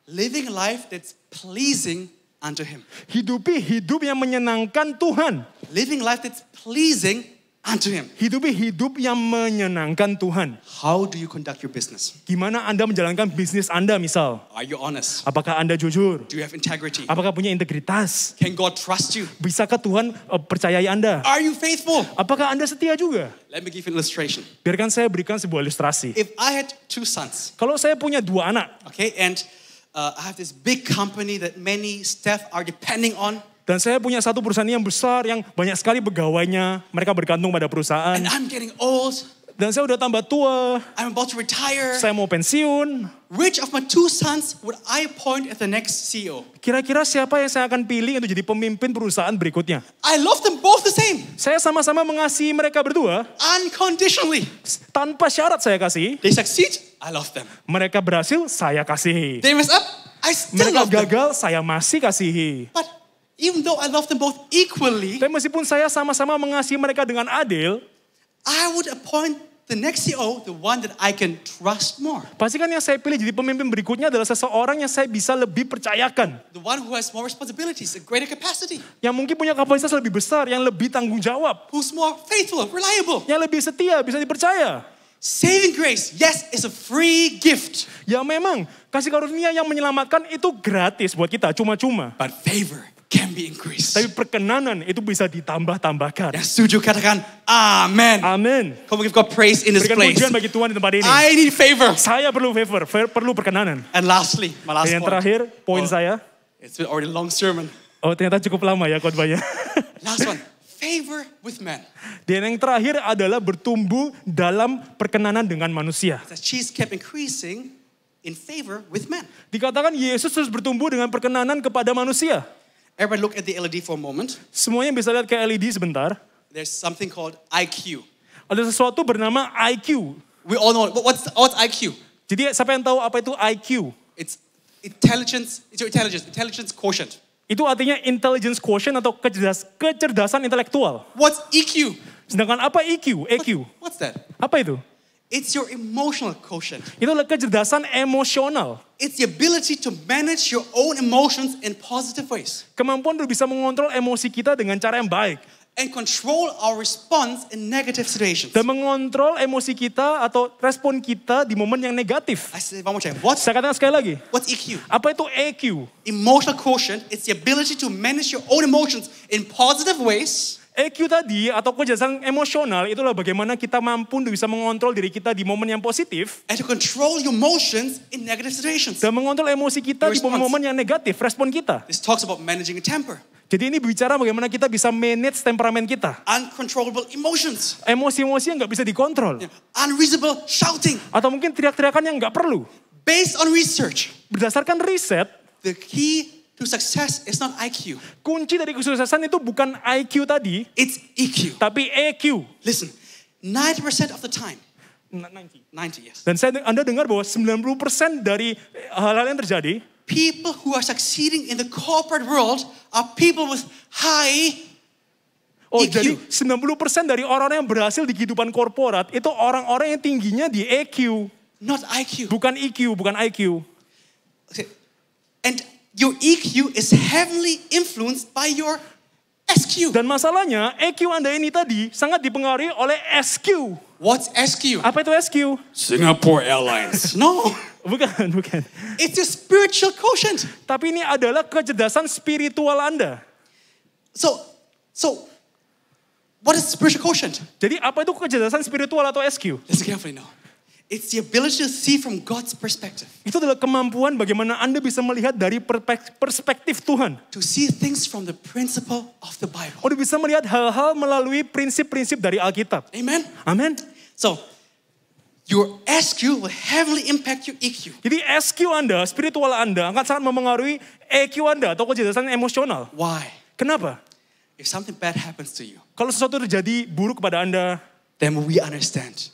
E: Living a life that's pleasing unto him.
D: Hidupi hidup yang menyenangkan Tuhan.
E: Living life that's pleasing unto him.
D: Hidupi hidup yang menyenangkan Tuhan.
E: How do you conduct your business?
D: Gimana Anda menjalankan bisnis Anda misal?
E: Are you honest?
D: Apakah Anda jujur?
E: Do you have integrity?
D: Apakah punya integritas?
E: Can God trust you?
D: Bisakah Tuhan percayai Anda?
E: Are you faithful?
D: Apakah Anda setia juga?
E: Let me give you an illustration.
D: Biarkan saya berikan sebuah ilustrasi.
E: If I had 2 sons,
D: Kalau saya punya 2 anak,
E: okay, and I have this big company that many staff are depending on,
D: dan saya punya satu perusahaan yang besar yang banyak sekali pegawainya, mereka bergantung pada perusahaan,
E: and I'm getting old,
D: dan saya udah tambah tua,
E: I'm about to retire,
D: saya mau pensiun,
E: which of my 2 sons would I appoint as the next CEO?
D: kira-kira siapa yang saya akan pilih untuk jadi pemimpin perusahaan berikutnya?
E: I love them both the same,
D: Saya sama-sama mengasihi mereka berdua,
E: unconditionally.
D: tanpa syarat saya kasih.
E: They succeed, I love them.
D: Mereka berhasil, saya kasihi.
E: They mess up, I still
D: Mereka
E: love them.
D: gagal, saya masih kasihi.
E: But even though I love them both equally,
D: Tapi meskipun saya sama-sama mengasihi mereka dengan adil,
E: I would appoint the next CEO, the one that I can trust more.
D: pastikan yang saya pilih jadi pemimpin berikutnya adalah seseorang yang saya bisa lebih percayakan.
E: The one who has more responsibilities, a greater capacity,
D: Yang mungkin punya kapasitas lebih besar, yang lebih tanggung jawab.
E: who's more faithful, reliable.
D: Yang lebih setia, bisa dipercaya.
E: Saving grace, yes, is a free gift.
D: Ya memang, kasih karunia yang menyelamatkan itu gratis buat kita, cuma-cuma.
E: But favor can be increased.
D: Tapi perkenanan itu bisa ditambah-tambahkan.
E: Yang setuju katakan amen.
D: Amin.
E: Come on, give God praise in this
D: Berikan
E: place.
D: pujian bagi Tuhan di tempat ini.
E: I need favor.
D: Saya perlu favor, perlu perkenanan.
E: And lastly, my last
D: Dan yang
E: point.
D: terakhir, poin
E: Oh.
D: saya.
E: It's been already a long sermon.
D: Oh ternyata cukup lama ya khotbahnya.
E: Last one, favor with men.
D: Dan yang terakhir adalah bertumbuh dalam perkenanan dengan manusia.
E: That she's kept increasing in favor with men.
D: Dikatakan Yesus terus bertumbuh dengan perkenanan kepada manusia.
E: Everybody look at the LED for a moment.
D: Semuanya bisa lihat ke LED sebentar.
E: There's something called IQ.
D: Ada sesuatu bernama IQ.
E: We all know what's IQ.
D: Jadi siapa yang tahu apa itu IQ?
E: It's your intelligence quotient.
D: Itu artinya intelligence quotient atau kecerdasan intelektual.
E: What's EQ?
D: Sedangkan apa EQ? EQ.
E: What's that?
D: Apa itu?
E: It's your emotional quotient.
D: Itu adalah kecerdasan emosional.
E: It's the ability to manage your own emotions in positive ways
D: Kemampuan untuk bisa mengontrol emosi kita dengan cara yang baik.
E: and control our response in negative situations.
D: Dan mengontrol emosi kita atau respon kita di momen yang negatif.
E: I say it one more time. What's
D: Saya katakan sekali lagi.
E: EQ?
D: Apa itu EQ?
E: Emotional quotient. It's the ability to manage your own emotions in positive ways
D: EQ tadi atau kecerdasan emosional itulah bagaimana kita mampu untuk bisa mengontrol diri kita di momen yang positif.
E: and to control your emotions in negative situations.
D: Dan mengontrol emosi kita di
E: Response.
D: momen-momen yang negatif, respon kita.
E: This talks about managing a temper,
D: Jadi ini bicara bagaimana kita bisa manage temperamen kita.
E: uncontrollable emotions,
D: Emosi-emosi yang nggak bisa dikontrol.
E: unreasonable shouting.
D: Atau mungkin teriak-teriakan yang nggak perlu.
E: Based on research,
D: Berdasarkan riset,
E: the key to success is not IQ,
D: kunci dari kesuksesan itu bukan IQ tadi,
E: it's EQ.
D: tapi EQ.
E: Listen, 90% of the time,
D: 90.
E: 90 yes,
D: Dan Anda dengar bahwa 90% dari hal-hal yang terjadi,
E: people who are succeeding in the corporate world are people with high EQ.
D: jadi 90% dari orang-orang yang berhasil di kehidupan korporat itu orang-orang yang tingginya di EQ,
E: not IQ.
D: bukan EQ, bukan IQ.
E: Okay. And your EQ is heavily influenced by your SQ.
D: Dan masalahnya EQ Anda ini tadi sangat dipengaruhi oleh SQ.
E: What's SQ?
D: Apa itu SQ?
E: Singapore Airlines. No,
D: Bukan.
E: it's your spiritual quotient.
D: Tapi ini adalah kecerdasan spiritual Anda.
E: So what is spiritual quotient?
D: Jadi apa itu kecerdasan spiritual atau SQ?
E: Listen carefully now. It's the ability to see from God's perspective,
D: Itu adalah kemampuan bagaimana Anda bisa melihat dari perspektif Tuhan.
E: to see things from the principle of the Bible.
D: Anda bisa melihat hal-hal melalui prinsip-prinsip dari Alkitab.
E: Amen?
D: Amin.
E: So, your SQ will heavily impact your EQ.
D: Jadi SQ Anda, spiritual Anda akan sangat memengaruhi EQ Anda atau kecerdasan emosional.
E: Why?
D: Kenapa?
E: If something bad happens to you,
D: Kalau sesuatu terjadi buruk kepada Anda,
E: then we understand.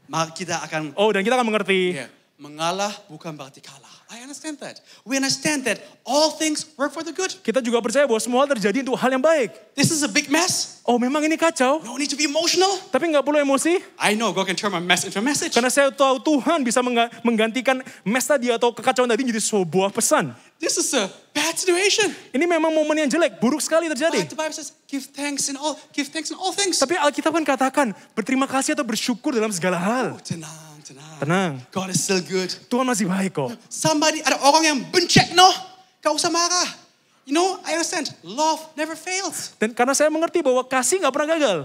E: Maka kita akan
D: dan kita akan mengerti.
E: mengalah bukan berarti kalah. I understand that. We understand that all things work for the good.
D: Kita juga percaya bahwa semua hal terjadi untuk hal yang baik.
E: This is a big mess.
D: Oh memang ini kacau,
E: No need to be emotional.
D: tapi nggak perlu emosi.
E: I know God can turn my mess into a message.
D: Karena saya tahu Tuhan bisa menggantikan mess tadi atau kekacauan tadi menjadi sebuah pesan.
E: This is a bad situation.
D: Ini memang momen yang jelek, buruk sekali
E: But
D: terjadi.
E: the Bible says, give thanks in all things.
D: Tapi Alkitab kan katakan, berterima kasih atau bersyukur dalam segala hal.
E: Tenang.
D: Tenang,
E: God is still good.
D: Tuhan masih baik kok.
E: Ada orang yang benci, no, gak usah marah. You know, I understand. Love never fails.
D: Dan karena saya mengerti bahwa kasih nggak pernah gagal.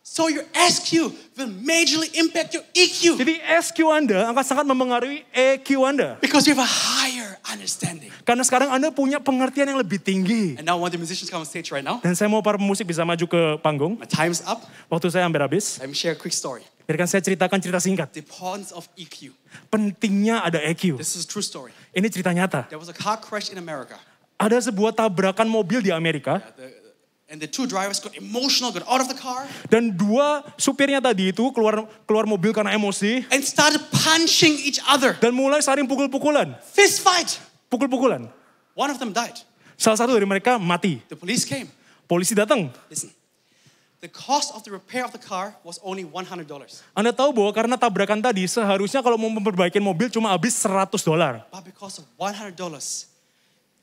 E: So your SQ will majorly impact your EQ.
D: Jadi SQ Anda akan sangat memengaruhi EQ Anda.
E: Because you have a higher understanding.
D: Karena sekarang Anda punya pengertian yang lebih tinggi.
E: And now I want the musicians come on stage right now.
D: Dan saya mau para pemusik bisa maju ke panggung.
E: My time's up.
D: Waktu saya hampir habis.
E: Let me share a quick story.
D: Biarkan saya ceritakan cerita singkat.
E: The importance of EQ.
D: Pentingnya ada EQ.
E: This is a true story.
D: Ini cerita nyata.
E: There was a car crash in America.
D: Ada sebuah tabrakan mobil di Amerika.
E: And the two drivers got emotional, got out of the car.
D: Dan dua supirnya tadi itu keluar mobil karena emosi.
E: And started punching each other.
D: Dan mulai saling pukul-pukulan.
E: Fist fight.
D: Pukul-pukulan.
E: One of them died.
D: Salah satu dari mereka mati.
E: The police came.
D: Polisi datang.
E: Listen. The cost of the repair of the car was only $100.
D: Anda tahu bahwa karena tabrakan tadi seharusnya kalau mau memperbaiki mobil cuma habis $100.
E: But because of $100,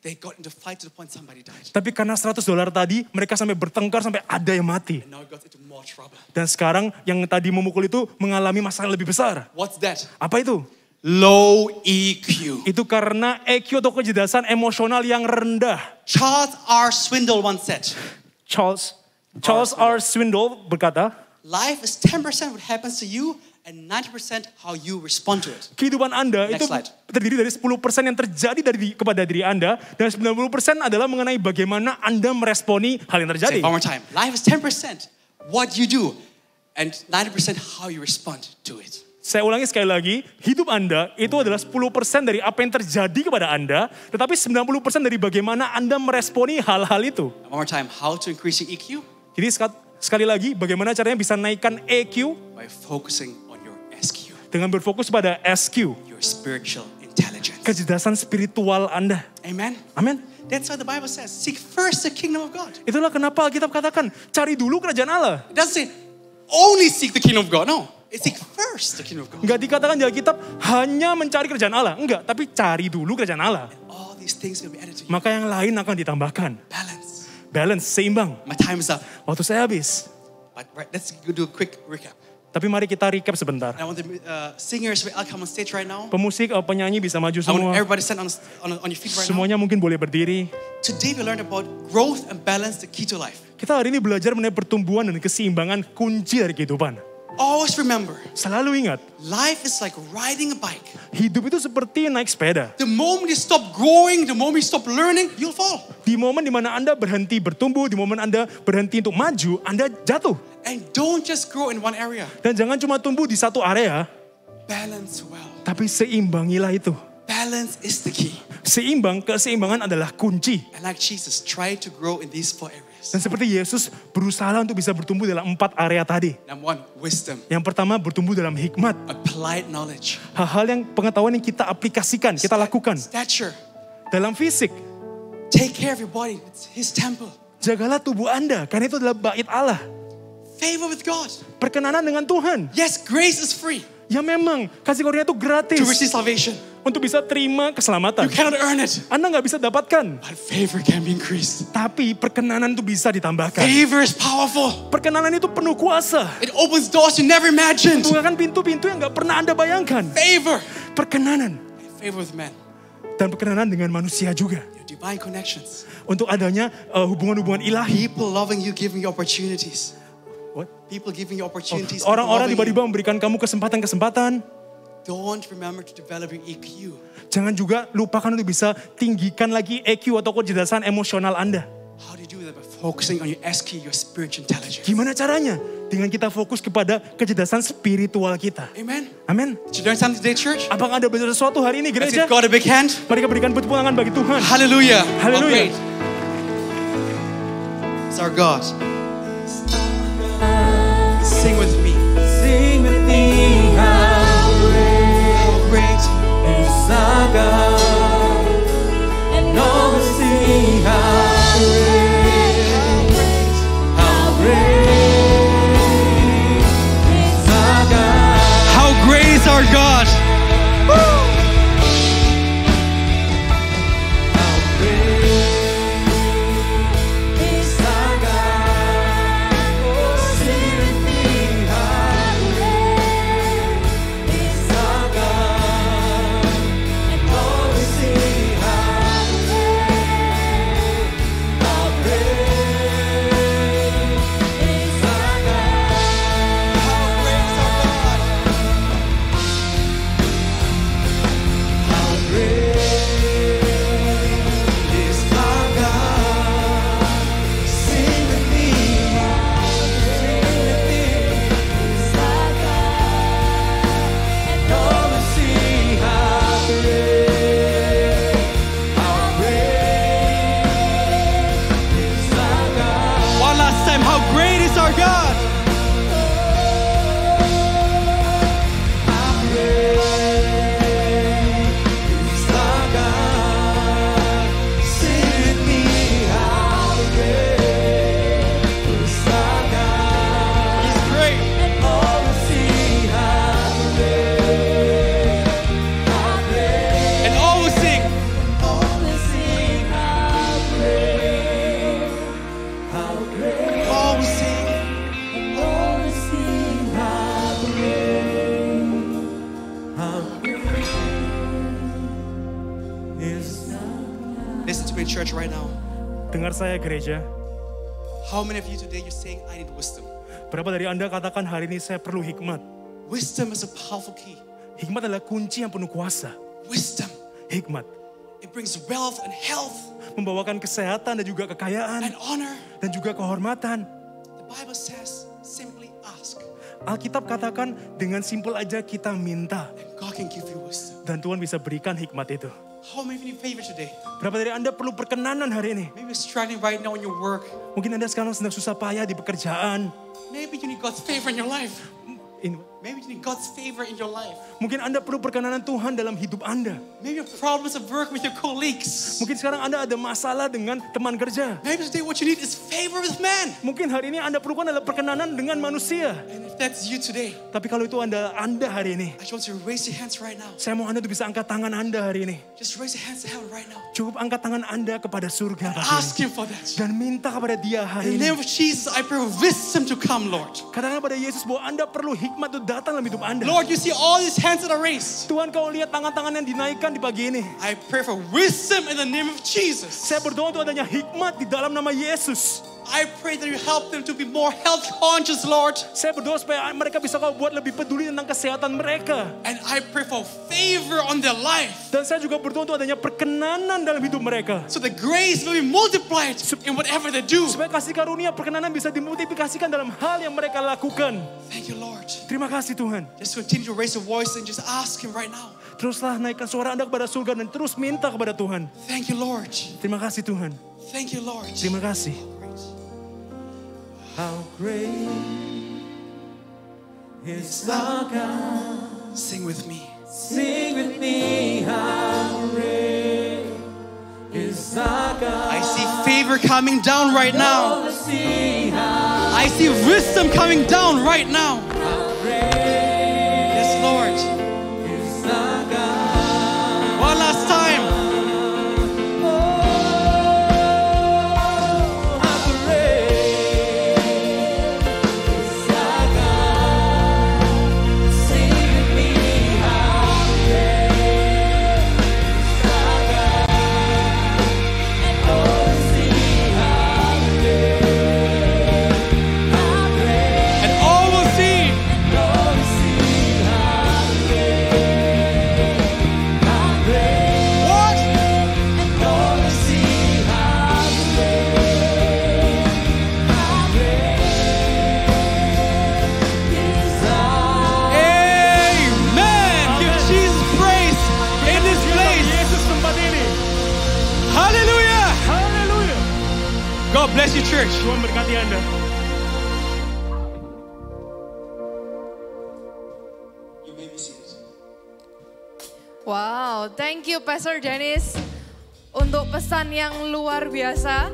E: they got into fight to the point somebody died.
D: Tapi karena $100 tadi mereka sampai bertengkar sampai ada yang mati.
E: And now it got into more trouble.
D: Dan sekarang yang tadi memukul itu mengalami masalah lebih besar.
E: What's that?
D: Apa itu?
E: Low EQ.
D: Itu karena EQ atau kecerdasan emosional yang rendah.
E: Charles R. Swindoll once said,
D: Charles R. Swindoll berkata,
E: life is 10% what happens to you and 90% how you respond to it.
D: kehidupan Anda
E: Next
D: itu
E: slide.
D: terdiri dari 10% yang terjadi kepada diri Anda dan 90% adalah mengenai bagaimana Anda meresponi hal yang
E: Say
D: terjadi.
E: it one more time. Life is 10% what you do and 90% how you respond to it.
D: Saya ulangi sekali lagi, hidup Anda itu adalah 10% dari apa yang terjadi kepada Anda, tetapi 90% dari bagaimana Anda meresponi hal-hal itu.
E: One more time. How to increase your EQ?
D: Jadi sekali lagi, bagaimana caranya bisa naikkan EQ
E: By focusing on your SQ.
D: dengan berfokus pada SQ,
E: your spiritual intelligence.
D: kecerdasan spiritual Anda.
E: Amen.
D: Amin.
E: That's what the Bible says. Seek first the kingdom of God.
D: Itulah kenapa Alkitab katakan, cari dulu kerajaan Allah.
E: It doesn't say only seek the kingdom of God. No, it seek first the kingdom of God.
D: Enggak dikatakan di Alkitab hanya mencari kerajaan Allah. Enggak, tapi cari dulu kerajaan Allah.
E: All these things will be added to you.
D: Maka yang lain akan ditambahkan.
E: Balance.
D: Balance, seimbang.
E: My time is up.
D: Waktu saya habis.
E: But right, let's do a quick recap.
D: Tapi mari kita recap sebentar.
E: I want the singers will come on stage right now.
D: Pemusik, penyanyi bisa maju
E: I want
D: semua.
E: everybody stand on your feet right now.
D: Semuanya mungkin boleh berdiri.
E: Today we learned about growth and balance, the key to life.
D: Kita hari ini belajar mengenai pertumbuhan dan keseimbangan kunci dari kehidupan.
E: Always remember,
D: Selalu ingat,
E: life is like riding a bike.
D: hidup itu seperti naik sepeda.
E: The moment you stop growing, the moment you stop learning, you'll fall.
D: Di momen dimana Anda berhenti bertumbuh, di momen Anda berhenti untuk maju, Anda jatuh.
E: And don't just grow in one area.
D: Dan jangan cuma tumbuh di satu area,
E: Balance well.
D: tapi seimbangilah itu.
E: Balance is the key.
D: Keseimbangan adalah kunci.
E: And like Jesus, try to grow in these 4 areas.
D: Dan seperti Yesus berusaha untuk bisa bertumbuh dalam 4 area tadi.
E: Number 1, wisdom.
D: Yang pertama bertumbuh dalam hikmat.
E: Applied knowledge.
D: Hal-hal yang pengetahuan yang kita aplikasikan, kita lakukan.
E: Stature.
D: Dalam fisik,
E: Take care of your body. It's His temple.
D: jagalah tubuh Anda, karena itu adalah bait Allah.
E: Favor with God.
D: Perkenanan dengan Tuhan.
E: Yes, grace is free
D: Ya memang, kasih karunia itu gratis.
E: to receive salvation.
D: Untuk bisa terima keselamatan.
E: You cannot earn it.
D: Anda nggak bisa dapatkan.
E: But favor can be increased.
D: Tapi perkenanan itu bisa ditambahkan.
E: Favor is powerful.
D: Perkenanan itu penuh kuasa.
E: It opens doors you never imagined.
D: Bukan pintu-pintu yang nggak pernah Anda bayangkan.
E: Favor.
D: Perkenanan.
E: Favor with men.
D: Dan perkenanan dengan manusia juga.
E: Your divine connections.
D: Untuk adanya hubungan-hubungan ilahi.
E: People loving you, giving you opportunities.
D: What?
E: People giving you opportunities.
D: Orang-orang
E: people loving
D: tiba-tiba memberikan kamu kesempatan-kesempatan.
E: you. Don't remember to develop your EQ.
D: Jangan juga lupakan untuk bisa tinggikan lagi EQ atau kecerdasan emosional Anda.
E: How do you do that? By focusing on your SQ, your spiritual intelligence.
D: Gimana caranya? Dengan kita fokus kepada kecerdasan spiritual kita.
E: Amen.
D: Amin.
E: Did you learn something today, church?
D: Apakah Anda belajar sesuatu hari ini,
E: Let's
D: gereja?
E: give God a big hand.
D: Mari kita berikan tepuk tangan bagi Tuhan.
E: Hallelujah.
D: Hallelujah.
E: Oh, great. It's our God. Sing with me.
B: Sing with me, how
E: Great.
B: is our God, and all will see how great is our God.
E: How great is our God.
B: How great is our God. Oh, sing with me, how great is our God, and all will see how great is our God. How great is our God. Sing with me, is our God, and all will see how great is our God.
E: One last time. How great is our God.
B: How great is our God. Sing with me, how great is our God.
E: He's great.
B: And all will see how great,
E: And all will sing.
B: all will see how great,
E: All will sing.
B: all will see how great is
E: Listen to me, church, right now.
D: Dengar saya, gereja.
E: How many of you today you're saying, I need wisdom?
D: Berapa dari Anda katakan hari ini saya perlu hikmat?
E: Wisdom is a powerful key.
D: Hikmat adalah kunci yang penuh kuasa.
E: Wisdom.
D: Hikmat
E: It brings wealth and health
D: membawakan kesehatan dan juga kekayaan
E: and honor.
D: dan juga kehormatan.
E: The Bible says, simply ask.
D: Alkitab katakan dengan simpel aja kita minta
E: And God can give you wisdom.
D: dan Tuhan bisa berikan hikmat itu.
E: How many of you need favor today?
D: Berapa dari Anda perlu perkenanan hari ini?
E: Maybe you're struggling right now in your work.
D: Mungkin Anda sekarang sedang susah payah di pekerjaan.
E: Maybe you need God's favor in your life. Maybe you need God's favor in your life.
D: Mungkin Anda perlu perkenanan Tuhan dalam hidup Anda.
E: Maybe you have problems at work with your colleagues.
D: Mungkin sekarang Anda ada masalah dengan teman kerja.
E: Maybe today what you need is favor with man.
D: Mungkin hari ini Anda perlukan adalah perkenanan dengan manusia.
E: And if that's you today,
D: Tapi kalau itu Anda hari ini,
E: I just want you to raise your hands right now.
D: saya mau Anda tuh bisa angkat tangan Anda hari ini.
E: Just raise your hands to heaven right now.
D: Cukup angkat tangan Anda kepada surga pagi
E: Ask
D: ini.
E: Him for that.
D: Dan minta kepada Dia hari
E: In the
D: ini.
E: name of Jesus, I pray for wisdom to come, Lord.
D: Katakan pada Yesus bahwa Anda perlu hikmat untuk datang dalam hidup Anda.
E: Lord, you see all these hands that are raised.
D: Tuhan, kau lihat tangan-tangan yang dinaikkan di pagi ini.
E: I pray for wisdom in the name of Jesus.
D: Saya berdoa untuk adanya hikmat di dalam nama Yesus.
E: I pray that you help them to be more health conscious, Lord.
D: Saya berdoa supaya mereka bisa kau buat lebih peduli tentang kesehatan mereka.
E: And I pray for favor on their life.
D: Dan saya juga berdoa untuk adanya perkenanan dalam hidup mereka.
E: So the grace will be multiplied in whatever they do.
D: Supaya kasih karunia perkenanan bisa dimultiplikasikan dalam hal yang mereka lakukan.
E: Thank you, Lord.
D: Terima kasih Tuhan.
E: Just continue to raise your voice and just ask Him right now.
D: Teruslah naikkan suara Anda kepada surga dan terus minta kepada Tuhan.
E: Thank you, Lord.
D: Terima kasih Tuhan.
E: Thank you, Lord.
D: Terima kasih.
B: How great is our God.
E: Sing with me.
B: Sing with me, how great is our God.
E: I see favor coming down right now.
B: See how
E: I see wisdom coming down right now.
B: great
E: Yes, Lord.
B: is our God.
E: One last time.
B: How great is our God. Sing with me, how great is our God. And oh, see how great,
E: And all will see.
B: oh, see how great,
E: What?
B: and oh, see how great is our
E: Amen. Give Jesus praise in this place.
D: Yesus tempat ini.
E: Hallelujah.
D: Haleluya.
E: God bless you, church.
D: Tuhan berkati Anda.
E: You may be seated.
A: Wow, thank you Pastor Dennis untuk pesan yang luar biasa.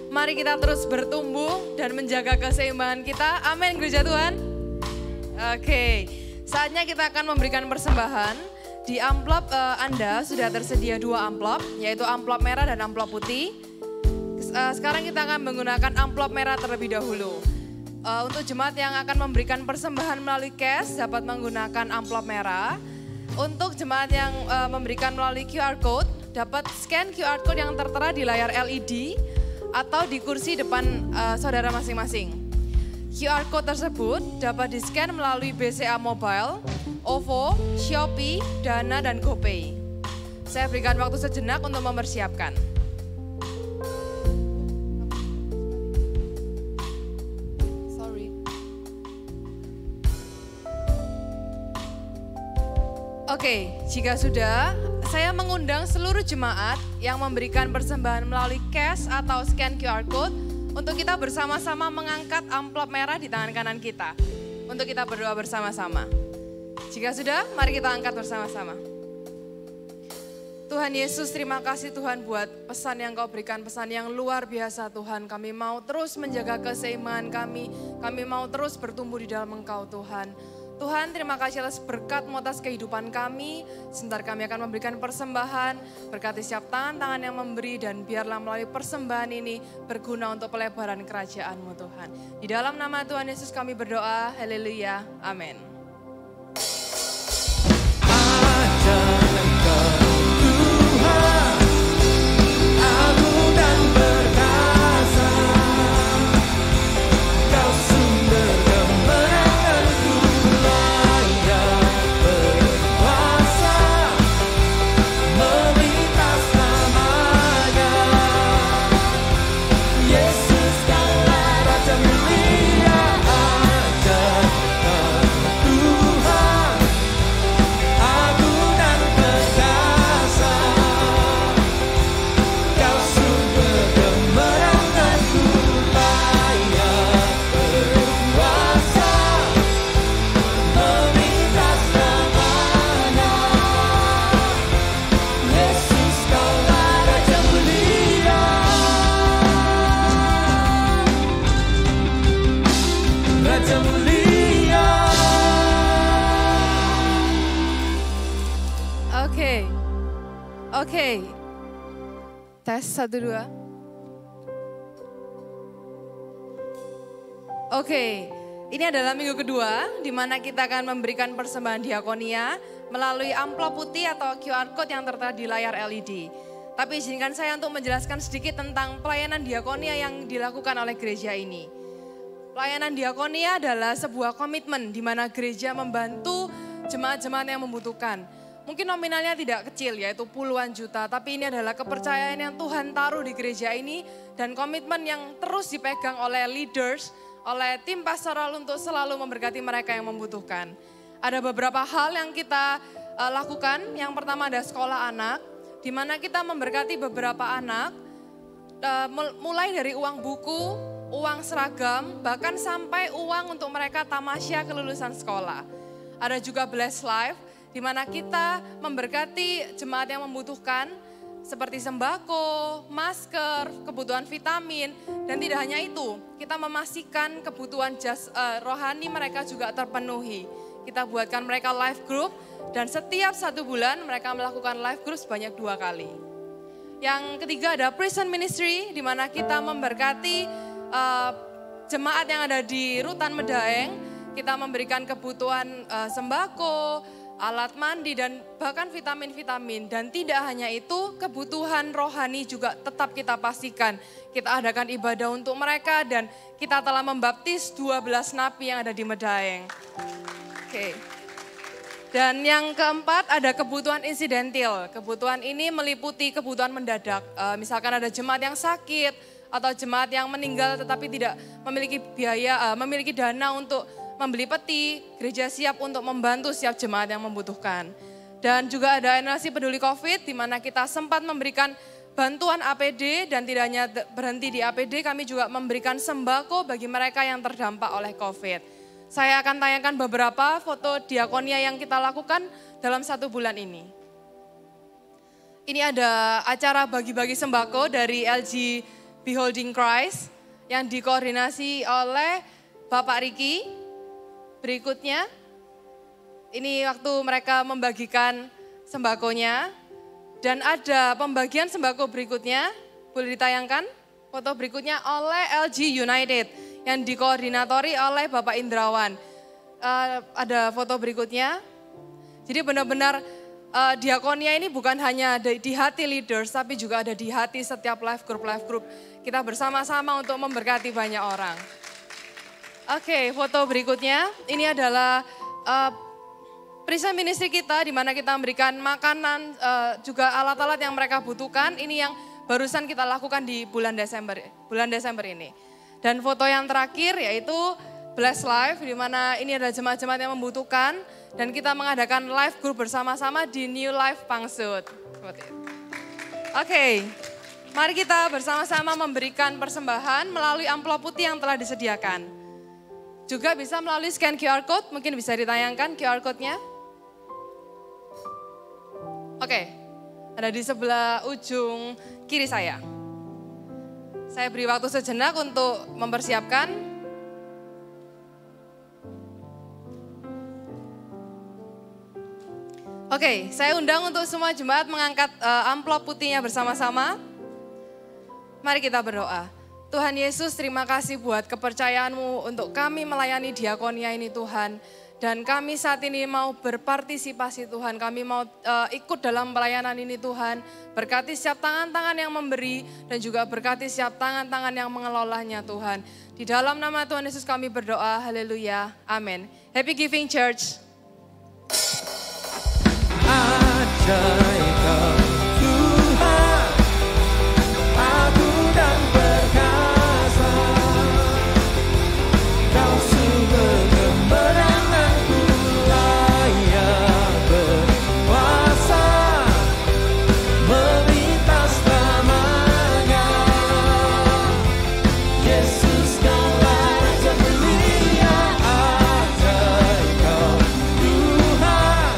A: Mari kita terus bertumbuh dan menjaga keseimbangan kita. Amin, gereja Tuhan. Oke, saatnya kita akan memberikan persembahan. Di amplop Anda sudah tersedia 2 amplop, yaitu amplop merah dan amplop putih. Sekarang kita akan menggunakan amplop merah terlebih dahulu. Untuk jemaat yang akan memberikan persembahan melalui cash dapat menggunakan amplop merah. Untuk jemaat yang memberikan melalui QR Code, dapat scan QR Code yang tertera di layar LED atau di kursi depan saudara masing-masing. QR Code tersebut dapat di-scan melalui BCA Mobile, OVO, Shopee, Dana, dan GoPay. Saya berikan waktu sejenak untuk mempersiapkan. Sorry. Oke, jika sudah, saya mengundang seluruh jemaat yang memberikan persembahan melalui cash atau scan QR Code untuk kita bersama-sama mengangkat amplop merah di tangan kanan kita. Untuk kita berdoa bersama-sama. Jika sudah, mari kita angkat bersama-sama. Tuhan Yesus, terima kasih Tuhan buat pesan yang Kau berikan, pesan yang luar biasa Tuhan. Kami mau terus menjaga keseimbangan kami mau terus bertumbuh di dalam Engkau Tuhan. Tuhan, terima kasih atas berkat-Mu atas kehidupan kami. Sebentar kami akan memberikan persembahan, berkati setiap tangan-tangan yang memberi, dan biarlah melalui persembahan ini berguna untuk pelebaran kerajaan-Mu Tuhan. Di dalam nama Tuhan Yesus kami berdoa, haleluya, amin.
B: Ada Engkau Tuhan, agung dan perkasa. Kau sumber kemenanganku, layak berkuasa, melintas namanya. Yesus kaulah Raja mulia, ada Engkau
A: Oke. Tes 1, 2. Oke, ini adalah minggu kedua di mana kita akan memberikan persembahan diakonia melalui amplop putih atau QR Code yang tertera di layar LED. Tapi izinkan saya untuk menjelaskan sedikit tentang pelayanan diakonia yang dilakukan oleh gereja ini. Pelayanan diakonia adalah sebuah komitmen di mana gereja membantu jemaat-jemaat yang membutuhkan. Mungkin nominalnya tidak kecil, yaitu puluhan juta, tapi ini adalah kepercayaan yang Tuhan taruh di gereja ini dan komitmen yang terus dipegang oleh leaders, oleh tim pastoral untuk selalu memberkati mereka yang membutuhkan. Ada beberapa hal yang kita lakukan. Yang pertama ada sekolah anak, di mana kita memberkati beberapa anak, mulai dari uang buku, uang seragam, bahkan sampai uang untuk mereka tamasya kelulusan sekolah. Ada juga Bless Life, di mana kita memberkati jemaat yang membutuhkan, seperti sembako, masker, kebutuhan vitamin, dan tidak hanya itu, kita memastikan kebutuhan rohani mereka juga terpenuhi. Kita buatkan mereka life group, dan setiap 1 bulan mereka melakukan life group sebanyak 2 kali. Yang ketiga ada prison ministry, di mana kita memberkati jemaat yang ada di Rutan Medaeng. Kita memberikan kebutuhan sembako, alat mandi, dan bahkan vitamin-vitamin. Dan tidak hanya itu, kebutuhan rohani juga tetap kita pastikan. Kita adakan ibadah untuk mereka dan kita telah membaptis 12 napi yang ada di Medaeng. Oke. Dan yang keempat ada kebutuhan insidentil. Kebutuhan ini meliputi kebutuhan mendadak. Misalkan ada jemaat yang sakit atau jemaat yang meninggal tetapi tidak memiliki biaya, memiliki dana untuk membeli peti, gereja siap untuk membantu setiap jemaat yang membutuhkan. Dan juga ada NLC Peduli COVID, di mana kita sempat memberikan bantuan APD, dan tidak hanya berhenti di APD, kami juga memberikan sembako bagi mereka yang terdampak oleh COVID. Saya akan tayangkan beberapa foto diakonia yang kita lakukan dalam 1 bulan ini. Ini ada acara bagi-bagi sembako dari LG Beholding Christ yang dikoordinasi oleh Bapak Riki. Berikutnya, ini waktu mereka membagikan sembakonya, dan ada pembagian sembako berikutnya, boleh ditayangkan foto berikutnya oleh LG United yang dikoordinatori oleh Bapak Indrawan. Ada foto berikutnya, jadi benar-benar diakonia ini bukan hanya di hati leaders, tapi juga ada di hati setiap life group. Kita bersama-sama untuk memberkati banyak orang. Oke, foto berikutnya ini adalah prison ministry kita, di mana kita memberikan makanan, juga alat-alat yang mereka butuhkan. Ini yang barusan kita lakukan di bulan Desember ini. Dan foto yang terakhir yaitu Bless Life, di mana ini adalah jemaat-jemaat yang membutuhkan dan kita mengadakan live group bersama-sama di New Life Pangsut. Oke, mari kita bersama-sama memberikan persembahan melalui amplop putih yang telah disediakan. Juga bisa melalui scan QR Code, mungkin bisa ditayangkan QR Code-nya. Oke, ada di sebelah ujung kiri saya. Saya beri waktu sejenak untuk mempersiapkan. Oke, saya undang untuk semua jemaat mengangkat amplop putihnya bersama-sama. Mari kita berdoa. Tuhan Yesus, terima kasih buat kepercayaan-Mu untuk kami melayani diakonia ini Tuhan. Dan kami saat ini mau berpartisipasi Tuhan, kami mau ikut dalam pelayanan ini Tuhan. Berkati setiap tangan-tangan yang memberi dan juga berkati setiap tangan-tangan yang mengelolanya Tuhan. Di dalam nama Tuhan Yesus kami berdoa, haleluya, amin. Happy Giving Church.
B: Ajaib Tuhan, agung dan perkasa, Kau sumber kemenanganku, layak berkuasa, melintas namanya. Yesus Kaulah Raja mulia, ajaib Kau Tuhan,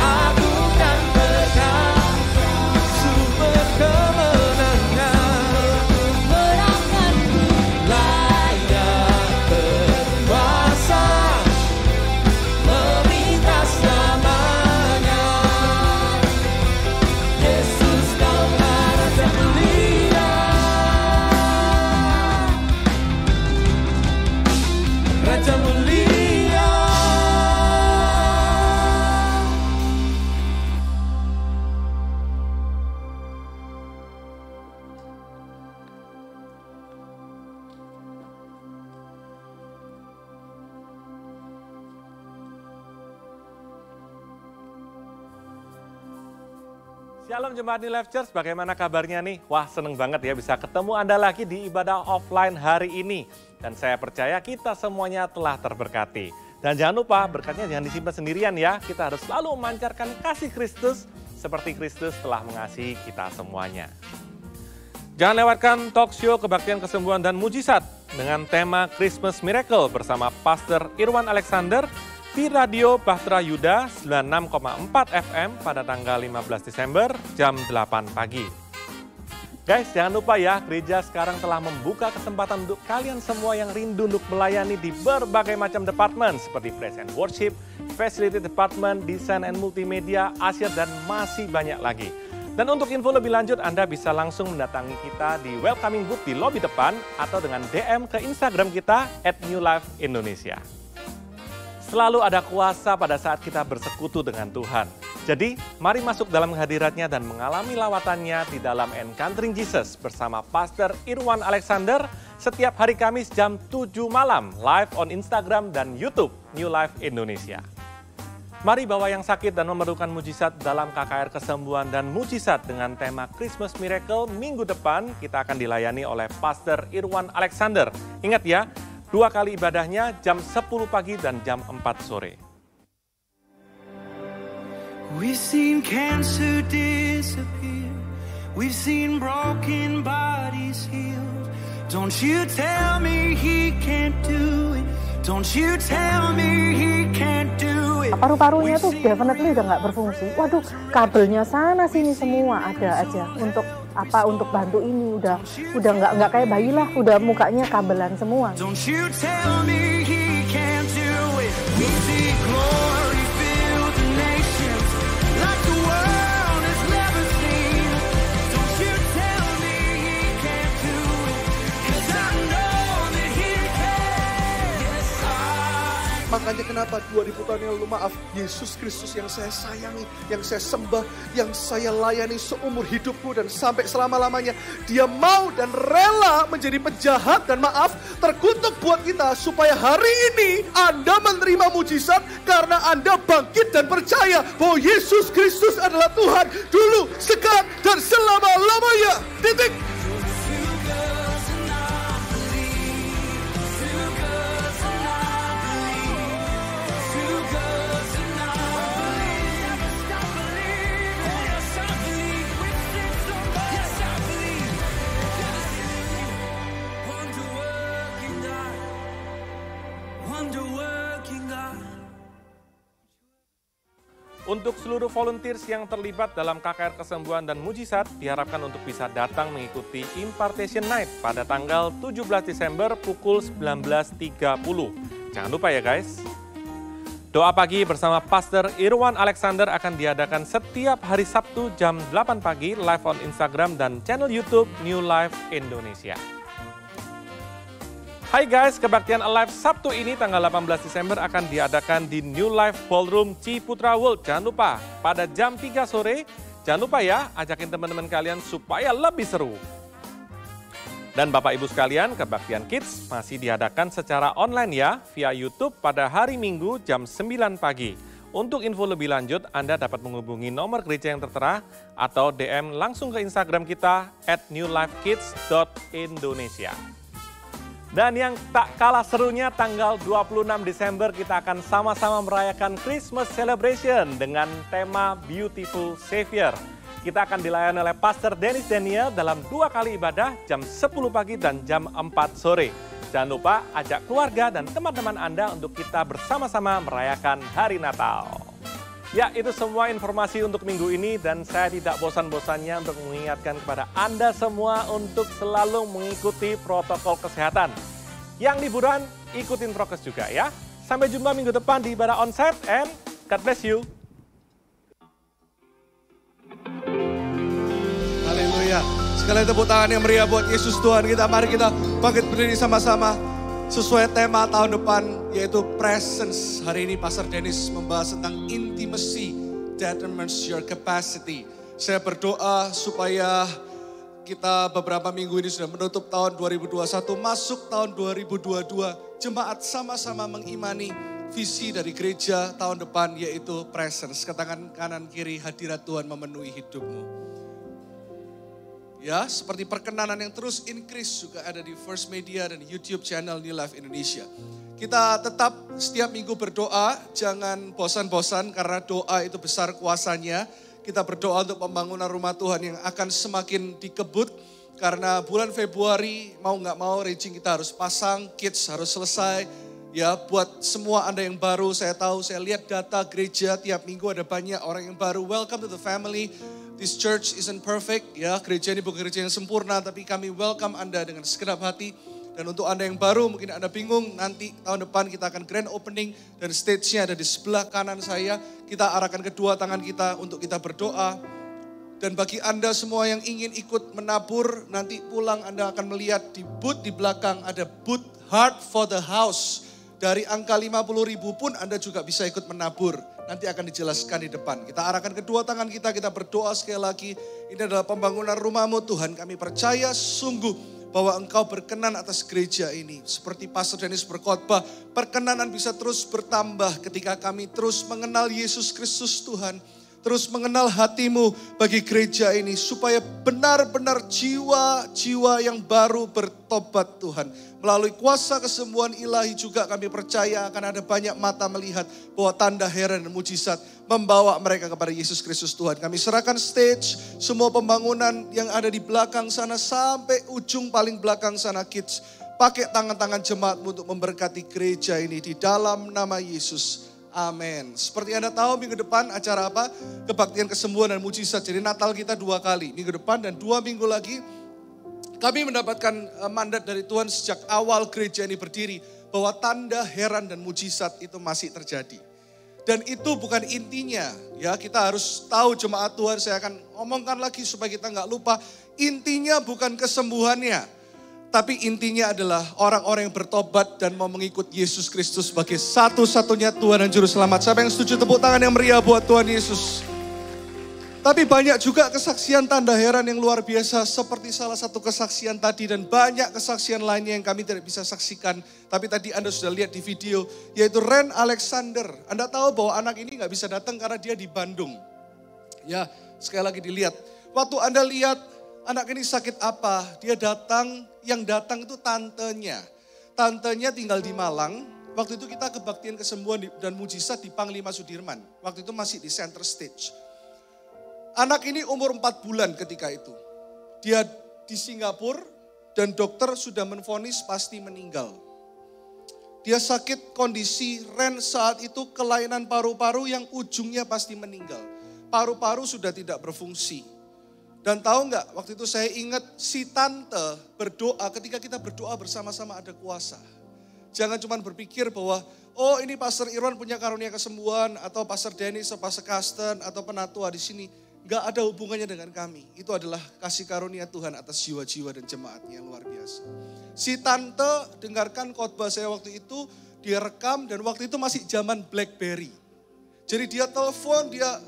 B: agung dan
F: Shalom Jemaat New Life Church, bagaimana kabarnya nih? Wah, seneng banget ya bisa ketemu Anda lagi di ibadah offline hari ini. Dan saya percaya kita semuanya telah terberkati. Dan jangan lupa, berkatnya jangan disimpan sendirian ya. Kita harus selalu memancarkan kasih Kristus seperti Kristus telah mengasihi kita semuanya. Jangan lewatkan talk show Kebaktian Kesembuhan dan Mujizat dengan tema Christmas Miracle bersama Pastor Irwan Alexander di Radio Bahtera Yuda 96,4 FM pada tanggal 15 Desember jam 8 pagi. Guys, jangan lupa ya, gereja sekarang telah membuka kesempatan untuk kalian semua yang rindu untuk melayani di berbagai macam departemen seperti Praise and Worship, Facility Department, Design and Multimedia, Asyir, dan masih banyak lagi. Dan untuk info lebih lanjut, Anda bisa langsung mendatangi kita di welcoming booth di lobi depan atau dengan DM ke Instagram kita @newlifeindonesia. Selalu ada kuasa pada saat kita bersekutu dengan Tuhan. Jadi, mari masuk dalam hadiratnya dan mengalami lawatannya di dalam Encountering Jesus bersama Pastor Irwan Alexander setiap hari Kamis jam 7 malam live on Instagram dan YouTube New Life Indonesia. Mari bawa yang sakit dan memerlukan mujizat dalam KKR Kesembuhan dan Mujizat dengan tema Christmas Miracle minggu depan kita akan dilayani oleh Pastor Irwan Alexander. Ingat ya, 2 kali ibadahnya jam 10 pagi dan jam 4 sore.
G: We've seen cancer disappear. We've seen broken bodies healed. Don't you tell me he can't do it. Don't you tell me he can't do it.
H: Paru-parunya tuh definitely udah nggak berfungsi. Waduh, kabelnya sana sini semua ada aja untuk apa, untuk bantu ini udah nggak kayak bayi lah, udah mukanya kabelan semua.
G: Don't you tell me he can't do it. We see glory fill the nations like the world has never seen. Don't you tell me he can't do it, 'cause I know that he can. Yes,
I: Makanya kenapa 2000 tahun yang lalu, maaf, Yesus Kristus yang saya sayangi, yang saya sembah, yang saya layani seumur hidupku dan sampai selama-lamanya. Dia mau dan rela menjadi penjahat dan maaf, terkutuk buat kita supaya hari ini Anda menerima mujizat karena Anda bangkit dan percaya bahwa Yesus Kristus adalah Tuhan dulu, sekarang, dan selama-lamanya. Titik.
F: Untuk seluruh volunteers yang terlibat dalam KKR Kesembuhan dan Mujizat, diharapkan untuk bisa datang mengikuti Impartation Night pada tanggal 17 Desember pukul 19.30. Jangan lupa ya guys. Doa pagi bersama Pastor Irwan Alexander akan diadakan setiap hari Sabtu jam 8 pagi live on Instagram dan channel YouTube New Life Indonesia. Hai guys, Kebaktian Alive Sabtu ini tanggal 18 Desember akan diadakan di New Life Ballroom Ciputra World. Jangan lupa, pada jam 3 sore, jangan lupa ya, ajakin teman-teman kalian supaya lebih seru. Dan Bapak Ibu sekalian, Kebaktian Kids masih diadakan secara online ya, via YouTube pada hari Minggu jam 9 pagi. Untuk info lebih lanjut, Anda dapat menghubungi nomor gereja yang tertera atau DM langsung ke Instagram kita @newlifekids.indonesia. Dan yang tak kalah serunya, tanggal 26 Desember kita akan sama-sama merayakan Christmas Celebration dengan tema Beautiful Savior. Kita akan dilayani oleh Pastor Dennis Daniel dalam 2 kali ibadah jam 10 pagi dan jam 4 sore. Jangan lupa ajak keluarga dan teman-teman Anda untuk kita bersama-sama merayakan Hari Natal. Ya, itu semua informasi untuk minggu ini dan saya tidak bosan-bosannya untuk mengingatkan kepada Anda semua untuk selalu mengikuti protokol kesehatan. Yang liburan, ikutin prokes juga ya. Sampai jumpa minggu depan di ibadah onsite and God bless you.
I: Haleluya. Sekali tepuk tangan yang meriah buat Yesus Tuhan kita. Mari kita bangkit berdiri sama-sama. Sesuai tema tahun depan yaitu presence. Hari ini Pastor Dennis membahas tentang intimacy determines your capacity. Saya berdoa supaya kita beberapa minggu ini sudah menutup tahun 2021, masuk tahun 2022. Jemaat sama-sama mengimani visi dari gereja tahun depan yaitu presence. Katakan kanan kiri, hadirat Tuhan memenuhi hidupmu. Ya, seperti perkenanan yang terus increase juga ada di First Media dan YouTube channel New Life Indonesia. Kita tetap setiap minggu berdoa, jangan bosan-bosan karena doa itu besar kuasanya. Kita berdoa untuk pembangunan rumah Tuhan yang akan semakin dikebut. Karena bulan Februari mau nggak mau raging kita harus pasang, kids harus selesai. Ya, buat semua Anda yang baru, saya tahu, saya lihat data gereja tiap minggu ada banyak orang yang baru. Welcome to the family. This church isn't perfect, ya, gereja ini bukan gereja yang sempurna, tapi kami welcome Anda dengan segenap hati. Dan untuk Anda yang baru, mungkin Anda bingung, nanti tahun depan kita akan grand opening, dan stage-nya ada di sebelah kanan saya. Kita arahkan kedua tangan kita untuk kita berdoa. Dan bagi Anda semua yang ingin ikut menabur, nanti pulang Anda akan melihat di booth di belakang ada booth Heart for the House. Dari angka 50.000 pun Anda juga bisa ikut menabur. Nanti akan dijelaskan di depan. Kita arahkan kedua tangan kita berdoa sekali lagi. Ini adalah pembangunan rumah-Mu Tuhan. Kami percaya sungguh bahwa Engkau berkenan atas gereja ini. Seperti Pastor Dennis berkhotbah, perkenanan bisa terus bertambah ketika kami terus mengenal Yesus Kristus Tuhan. Terus mengenal hati-Mu bagi gereja ini. Supaya benar-benar jiwa-jiwa yang baru bertobat Tuhan. Melalui kuasa kesembuhan ilahi juga kami percaya akan ada banyak mata melihat bahwa tanda heran dan mujizat membawa mereka kepada Yesus Kristus Tuhan. Kami serahkan stage, semua pembangunan yang ada di belakang sana sampai ujung paling belakang sana kids. Pakai tangan-tangan jemaat-Mu untuk memberkati gereja ini di dalam nama Yesus. Amin. Seperti Anda tahu minggu depan acara apa? Kebaktian kesembuhan dan mujizat. Jadi Natal kita 2 kali. Minggu depan dan 2 minggu lagi. Kami mendapatkan mandat dari Tuhan sejak awal gereja ini berdiri. Bahwa tanda, heran dan mujizat itu masih terjadi. Dan itu bukan intinya. Ya, kita harus tahu jemaat Tuhan, saya akan omongkan lagi supaya kita nggak lupa. Intinya bukan kesembuhannya. Tapi intinya adalah orang-orang yang bertobat dan mau mengikut Yesus Kristus sebagai satu-satunya Tuhan dan Juru Selamat. Siapa yang setuju tepuk tangan yang meriah buat Tuhan Yesus. Tapi banyak juga kesaksian tanda heran yang luar biasa. Seperti salah satu kesaksian tadi dan banyak kesaksian lainnya yang kami tidak bisa saksikan. Tapi tadi Anda sudah lihat di video. Yaitu Ren Alexander. Anda tahu bahwa anak ini gak bisa datang karena dia di Bandung. Ya, sekali lagi dilihat. Waktu Anda lihat anak ini sakit apa? Dia datang, yang datang itu tantenya. Tantenya tinggal di Malang. Waktu itu kita kebaktian kesembuhan dan mujizat di Panglima Sudirman. Waktu itu masih di center stage. Anak ini umur 4 bulan ketika itu. Dia di Singapura dan dokter sudah menvonis pasti meninggal. Dia sakit kondisi Ren saat itu kelainan paru-paru yang ujungnya pasti meninggal. Paru-paru sudah tidak berfungsi. Dan tahu nggak, waktu itu saya ingat si tante berdoa, ketika kita berdoa bersama-sama ada kuasa. Jangan cuma berpikir bahwa, oh ini Pastor Irwan punya karunia kesembuhan, atau Pastor Dennis, atau Pastor Kasten, atau penatua di sini. Nggak ada hubungannya dengan kami. Itu adalah kasih karunia Tuhan atas jiwa-jiwa dan jemaatnya yang luar biasa. Si tante dengarkan khotbah saya waktu itu, dia rekam dan waktu itu masih zaman BlackBerry. Jadi dia telepon, dia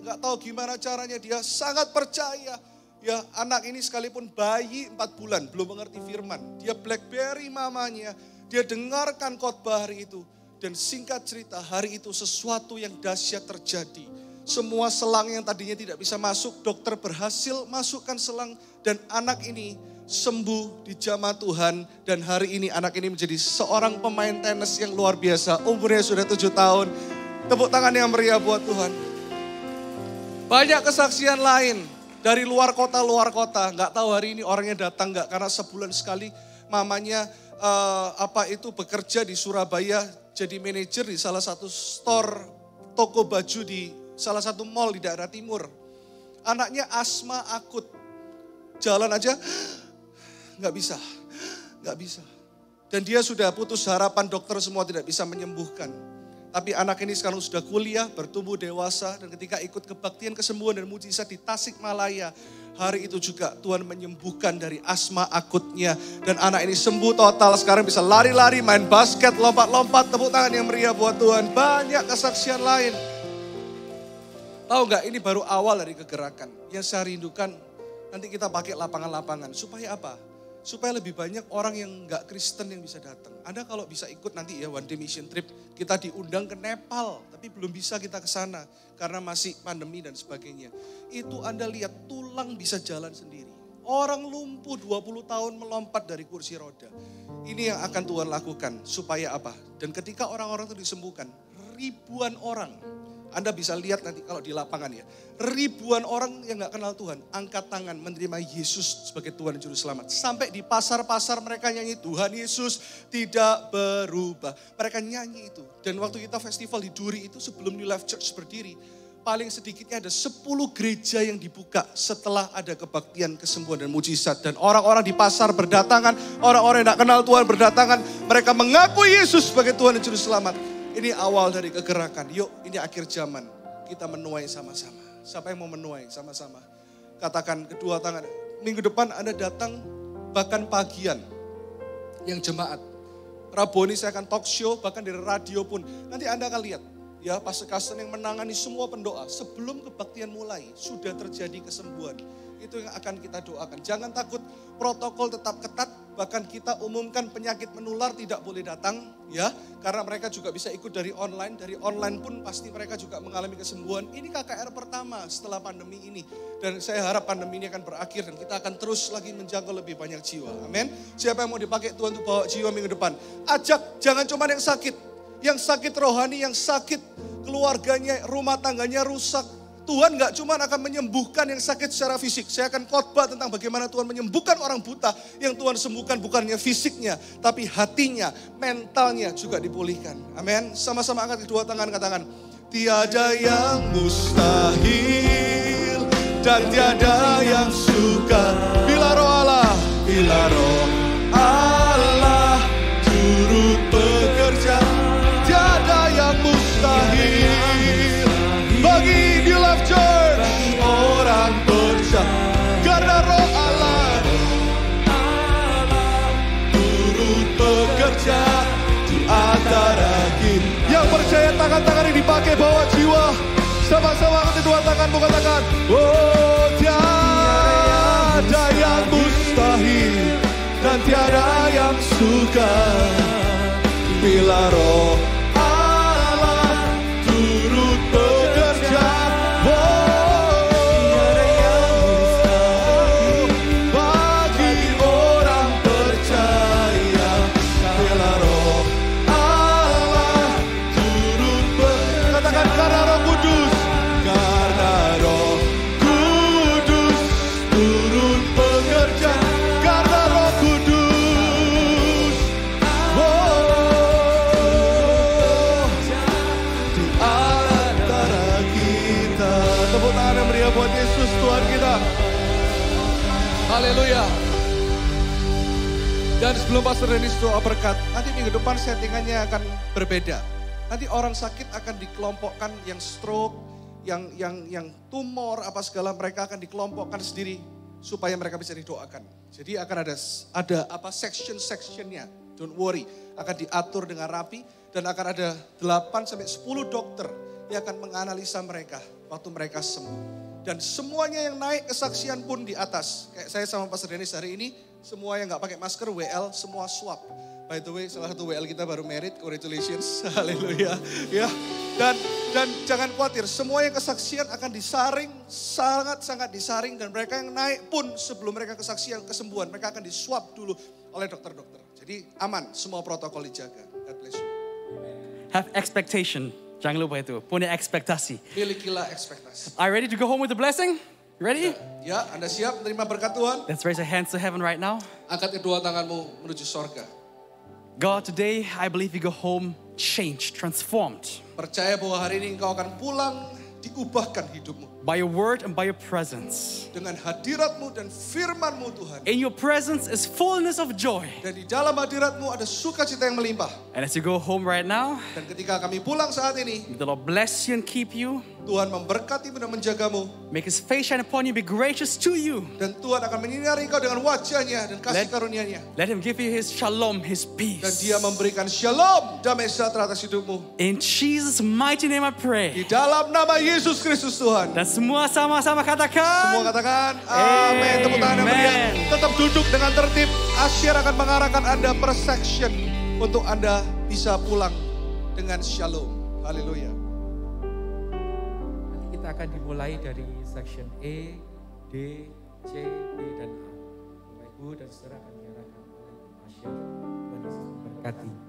I: nggak tahu gimana caranya, dia sangat percaya. Ya anak ini sekalipun bayi 4 bulan, belum mengerti firman. Dia BlackBerry mamanya, dia dengarkan khotbah hari itu. Dan singkat cerita hari itu sesuatu yang dahsyat terjadi. Semua selang yang tadinya tidak bisa masuk, dokter berhasil masukkan selang. Dan anak ini sembuh di jamaah Tuhan. Dan hari ini anak ini menjadi seorang pemain tenis yang luar biasa. Umurnya sudah 7 tahun. Tepuk tangan yang meriah buat Tuhan. Banyak kesaksian lain dari luar kota. Nggak tahu hari ini orangnya datang nggak. Karena sebulan sekali mamanya bekerja di Surabaya. Jadi manajer di salah satu store toko baju di salah satu mall di daerah timur. Anaknya asma akut. Jalan aja nggak bisa. Dan dia sudah putus harapan, dokter semua tidak bisa menyembuhkan. Tapi anak ini sekarang sudah kuliah, bertumbuh dewasa. Dan ketika ikut kebaktian kesembuhan dan mujizat di Tasikmalaya. Hari itu juga Tuhan menyembuhkan dari asma akutnya. Dan anak ini sembuh total, sekarang bisa lari-lari, main basket, lompat-lompat. Tepuk tangan yang meriah buat Tuhan. Banyak kesaksian lain. Tahu nggak, ini baru awal dari kegerakan. Yang saya rindukan, nanti kita pakai lapangan-lapangan. Supaya apa? supaya lebih banyak orang yang nggak Kristen yang bisa datang. Anda kalau bisa ikut nanti ya one day mission trip, kita diundang ke Nepal, tapi belum bisa kita ke sana karena masih pandemi dan sebagainya. Itu Anda lihat tulang bisa jalan sendiri. Orang lumpuh 20 tahun melompat dari kursi roda. Ini yang akan Tuhan lakukan supaya apa? Dan ketika orang-orang itu disembuhkan, ribuan orang. Anda bisa lihat nanti kalau di lapangan ya. Ribuan orang yang gak kenal Tuhan, angkat tangan menerima Yesus sebagai Tuhan dan Juru Selamat. Sampai di pasar-pasar mereka nyanyi, Tuhan Yesus tidak berubah. Mereka nyanyi itu. Dan waktu kita festival di Duri itu sebelum New Life Church berdiri, paling sedikitnya ada 10 gereja yang dibuka setelah ada kebaktian, kesembuhan dan mujizat. Dan orang-orang di pasar berdatangan, orang-orang yang gak kenal Tuhan berdatangan. Mereka mengaku Yesus sebagai Tuhan dan Juru Selamat. Ini awal dari kegerakan. Yuk, ini akhir zaman. Kita menuai sama-sama. Siapa yang mau menuai sama-sama? Katakan kedua tangan. Minggu depan Anda datang bahkan pagian. Yang jemaat. Rabu ini saya akan talk show, bahkan dari radio pun. Nanti Anda akan lihat. Ya, Pastor Carsten yang menangani semua pendoa. Sebelum kebaktian mulai, sudah terjadi kesembuhan. Itu yang akan kita doakan. Jangan takut, protokol tetap ketat. Bahkan kita umumkan penyakit menular tidak boleh datang. Ya, karena mereka juga bisa ikut dari online. Dari online pun pasti mereka juga mengalami kesembuhan. Ini KKR pertama setelah pandemi ini. Dan saya harap pandemi ini akan berakhir. Dan kita akan terus lagi menjangkau lebih banyak jiwa. Amin. Siapa yang mau dipakai Tuhan untuk bawa jiwa minggu depan? Ajak, jangan cuma yang sakit. Yang sakit rohani, yang sakit keluarganya, rumah tangganya rusak. Tuhan gak cuma akan menyembuhkan yang sakit secara fisik. Saya akan khotbah tentang bagaimana Tuhan menyembuhkan orang buta. Yang Tuhan sembuhkan bukannya fisiknya, tapi hatinya, mentalnya juga dipulihkan. Amin. Sama-sama angkat kedua tangan, katakan. Tiada yang mustahil dan tiada yang sukar. Bila roh Allah turut bekerja. Tiada yang mustahil bagi New Life Church. Orang percaya karena roh Allah turut bekerja di antara kita. Yang percaya tangan-tangan ini dipakai bawa jiwa. Sama-sama angkat dua tangan, bukan tangan. Oh, tiada yang mustahil dan tiada yang sukar. Bila roh Allah turut bekerja, bagi orang percaya. Bila roh Allah turut bekerja, katakan karena Roh Kudus, karena Roh Kudus turut bekerja, karena Roh Kudus. Tepuk tangan yang meriah buat Yesus Tuhan kita. Haleluya. Dan sebelum Pastor Dennis doa berkat, nanti minggu depan settingannya akan berbeda. Nanti orang sakit akan dikelompokkan, yang stroke, yang tumor apa segala, mereka akan dikelompokkan sendiri supaya mereka bisa didoakan. Jadi akan ada apa section-sectionnya. Don't worry, akan diatur dengan rapi dan akan ada 8 sampai 10 dokter yang akan menganalisa mereka waktu mereka sembuh. Dan semuanya yang naik kesaksian pun di atas. Kayak saya sama Pastor Dennis hari ini, semua yang gak pakai masker, WL, semua swab. By the way, salah satu WL kita baru married, congratulations, haleluya. Ya. Dan jangan khawatir, semua yang kesaksian akan disaring, sangat-sangat disaring. Dan mereka yang naik pun sebelum mereka kesaksian kesembuhan, mereka akan diswab dulu oleh dokter-dokter. Jadi aman, semua protokol dijaga. God bless you.
J: Have expectation. Jangan lupa itu, punya ekspektasi.
I: Milikilah ekspektasi.
J: Are you ready to go home with the blessing? You ready?
I: Ya, Anda siap menerima berkat Tuhan?
J: Let's raise our hands to heaven right now.
I: Angkat kedua tanganmu menuju sorga.
J: God, today I believe you go home changed, transformed.
I: Percaya bahwa hari ini engkau akan pulang, diubahkan hidupmu.
J: By your word and by your presence.
I: Dengan hadiratmu dan firmanmu Tuhan.
J: In your presence is fullness of joy.
I: Dan di dalam hadiratmu ada sukacita yang melimpah.
J: And as you go home right now.
I: Dan ketika kami pulang saat ini.
J: May the Lord bless you and keep you.
I: Tuhan memberkatimu dan menjagamu.
J: Make his face shine upon you, be gracious to you.
I: Dan Tuhan akan menyinari engkau dengan wajahnya dan kasih karunia-Nya.
J: Let him give you his shalom, his peace.
I: Dan dia memberikan shalom, damai sejahtera atas hidupmu.
J: In Jesus' mighty name I pray.
I: Di dalam nama Yesus Kristus Tuhan.
J: Dan semua sama-sama katakan.
I: Semua katakan amin. Tepuk tangan yang meriah. Tetap duduk dengan tertib. Asyir akan mengarahkan Anda per section untuk Anda bisa pulang dengan shalom. Haleluya.
B: Nanti kita akan dimulai dari section E, D, C, B, dan A. Bapak Ibu dan saudara akan diarahkan oleh Asyir. Tuhan Yesus memberkati.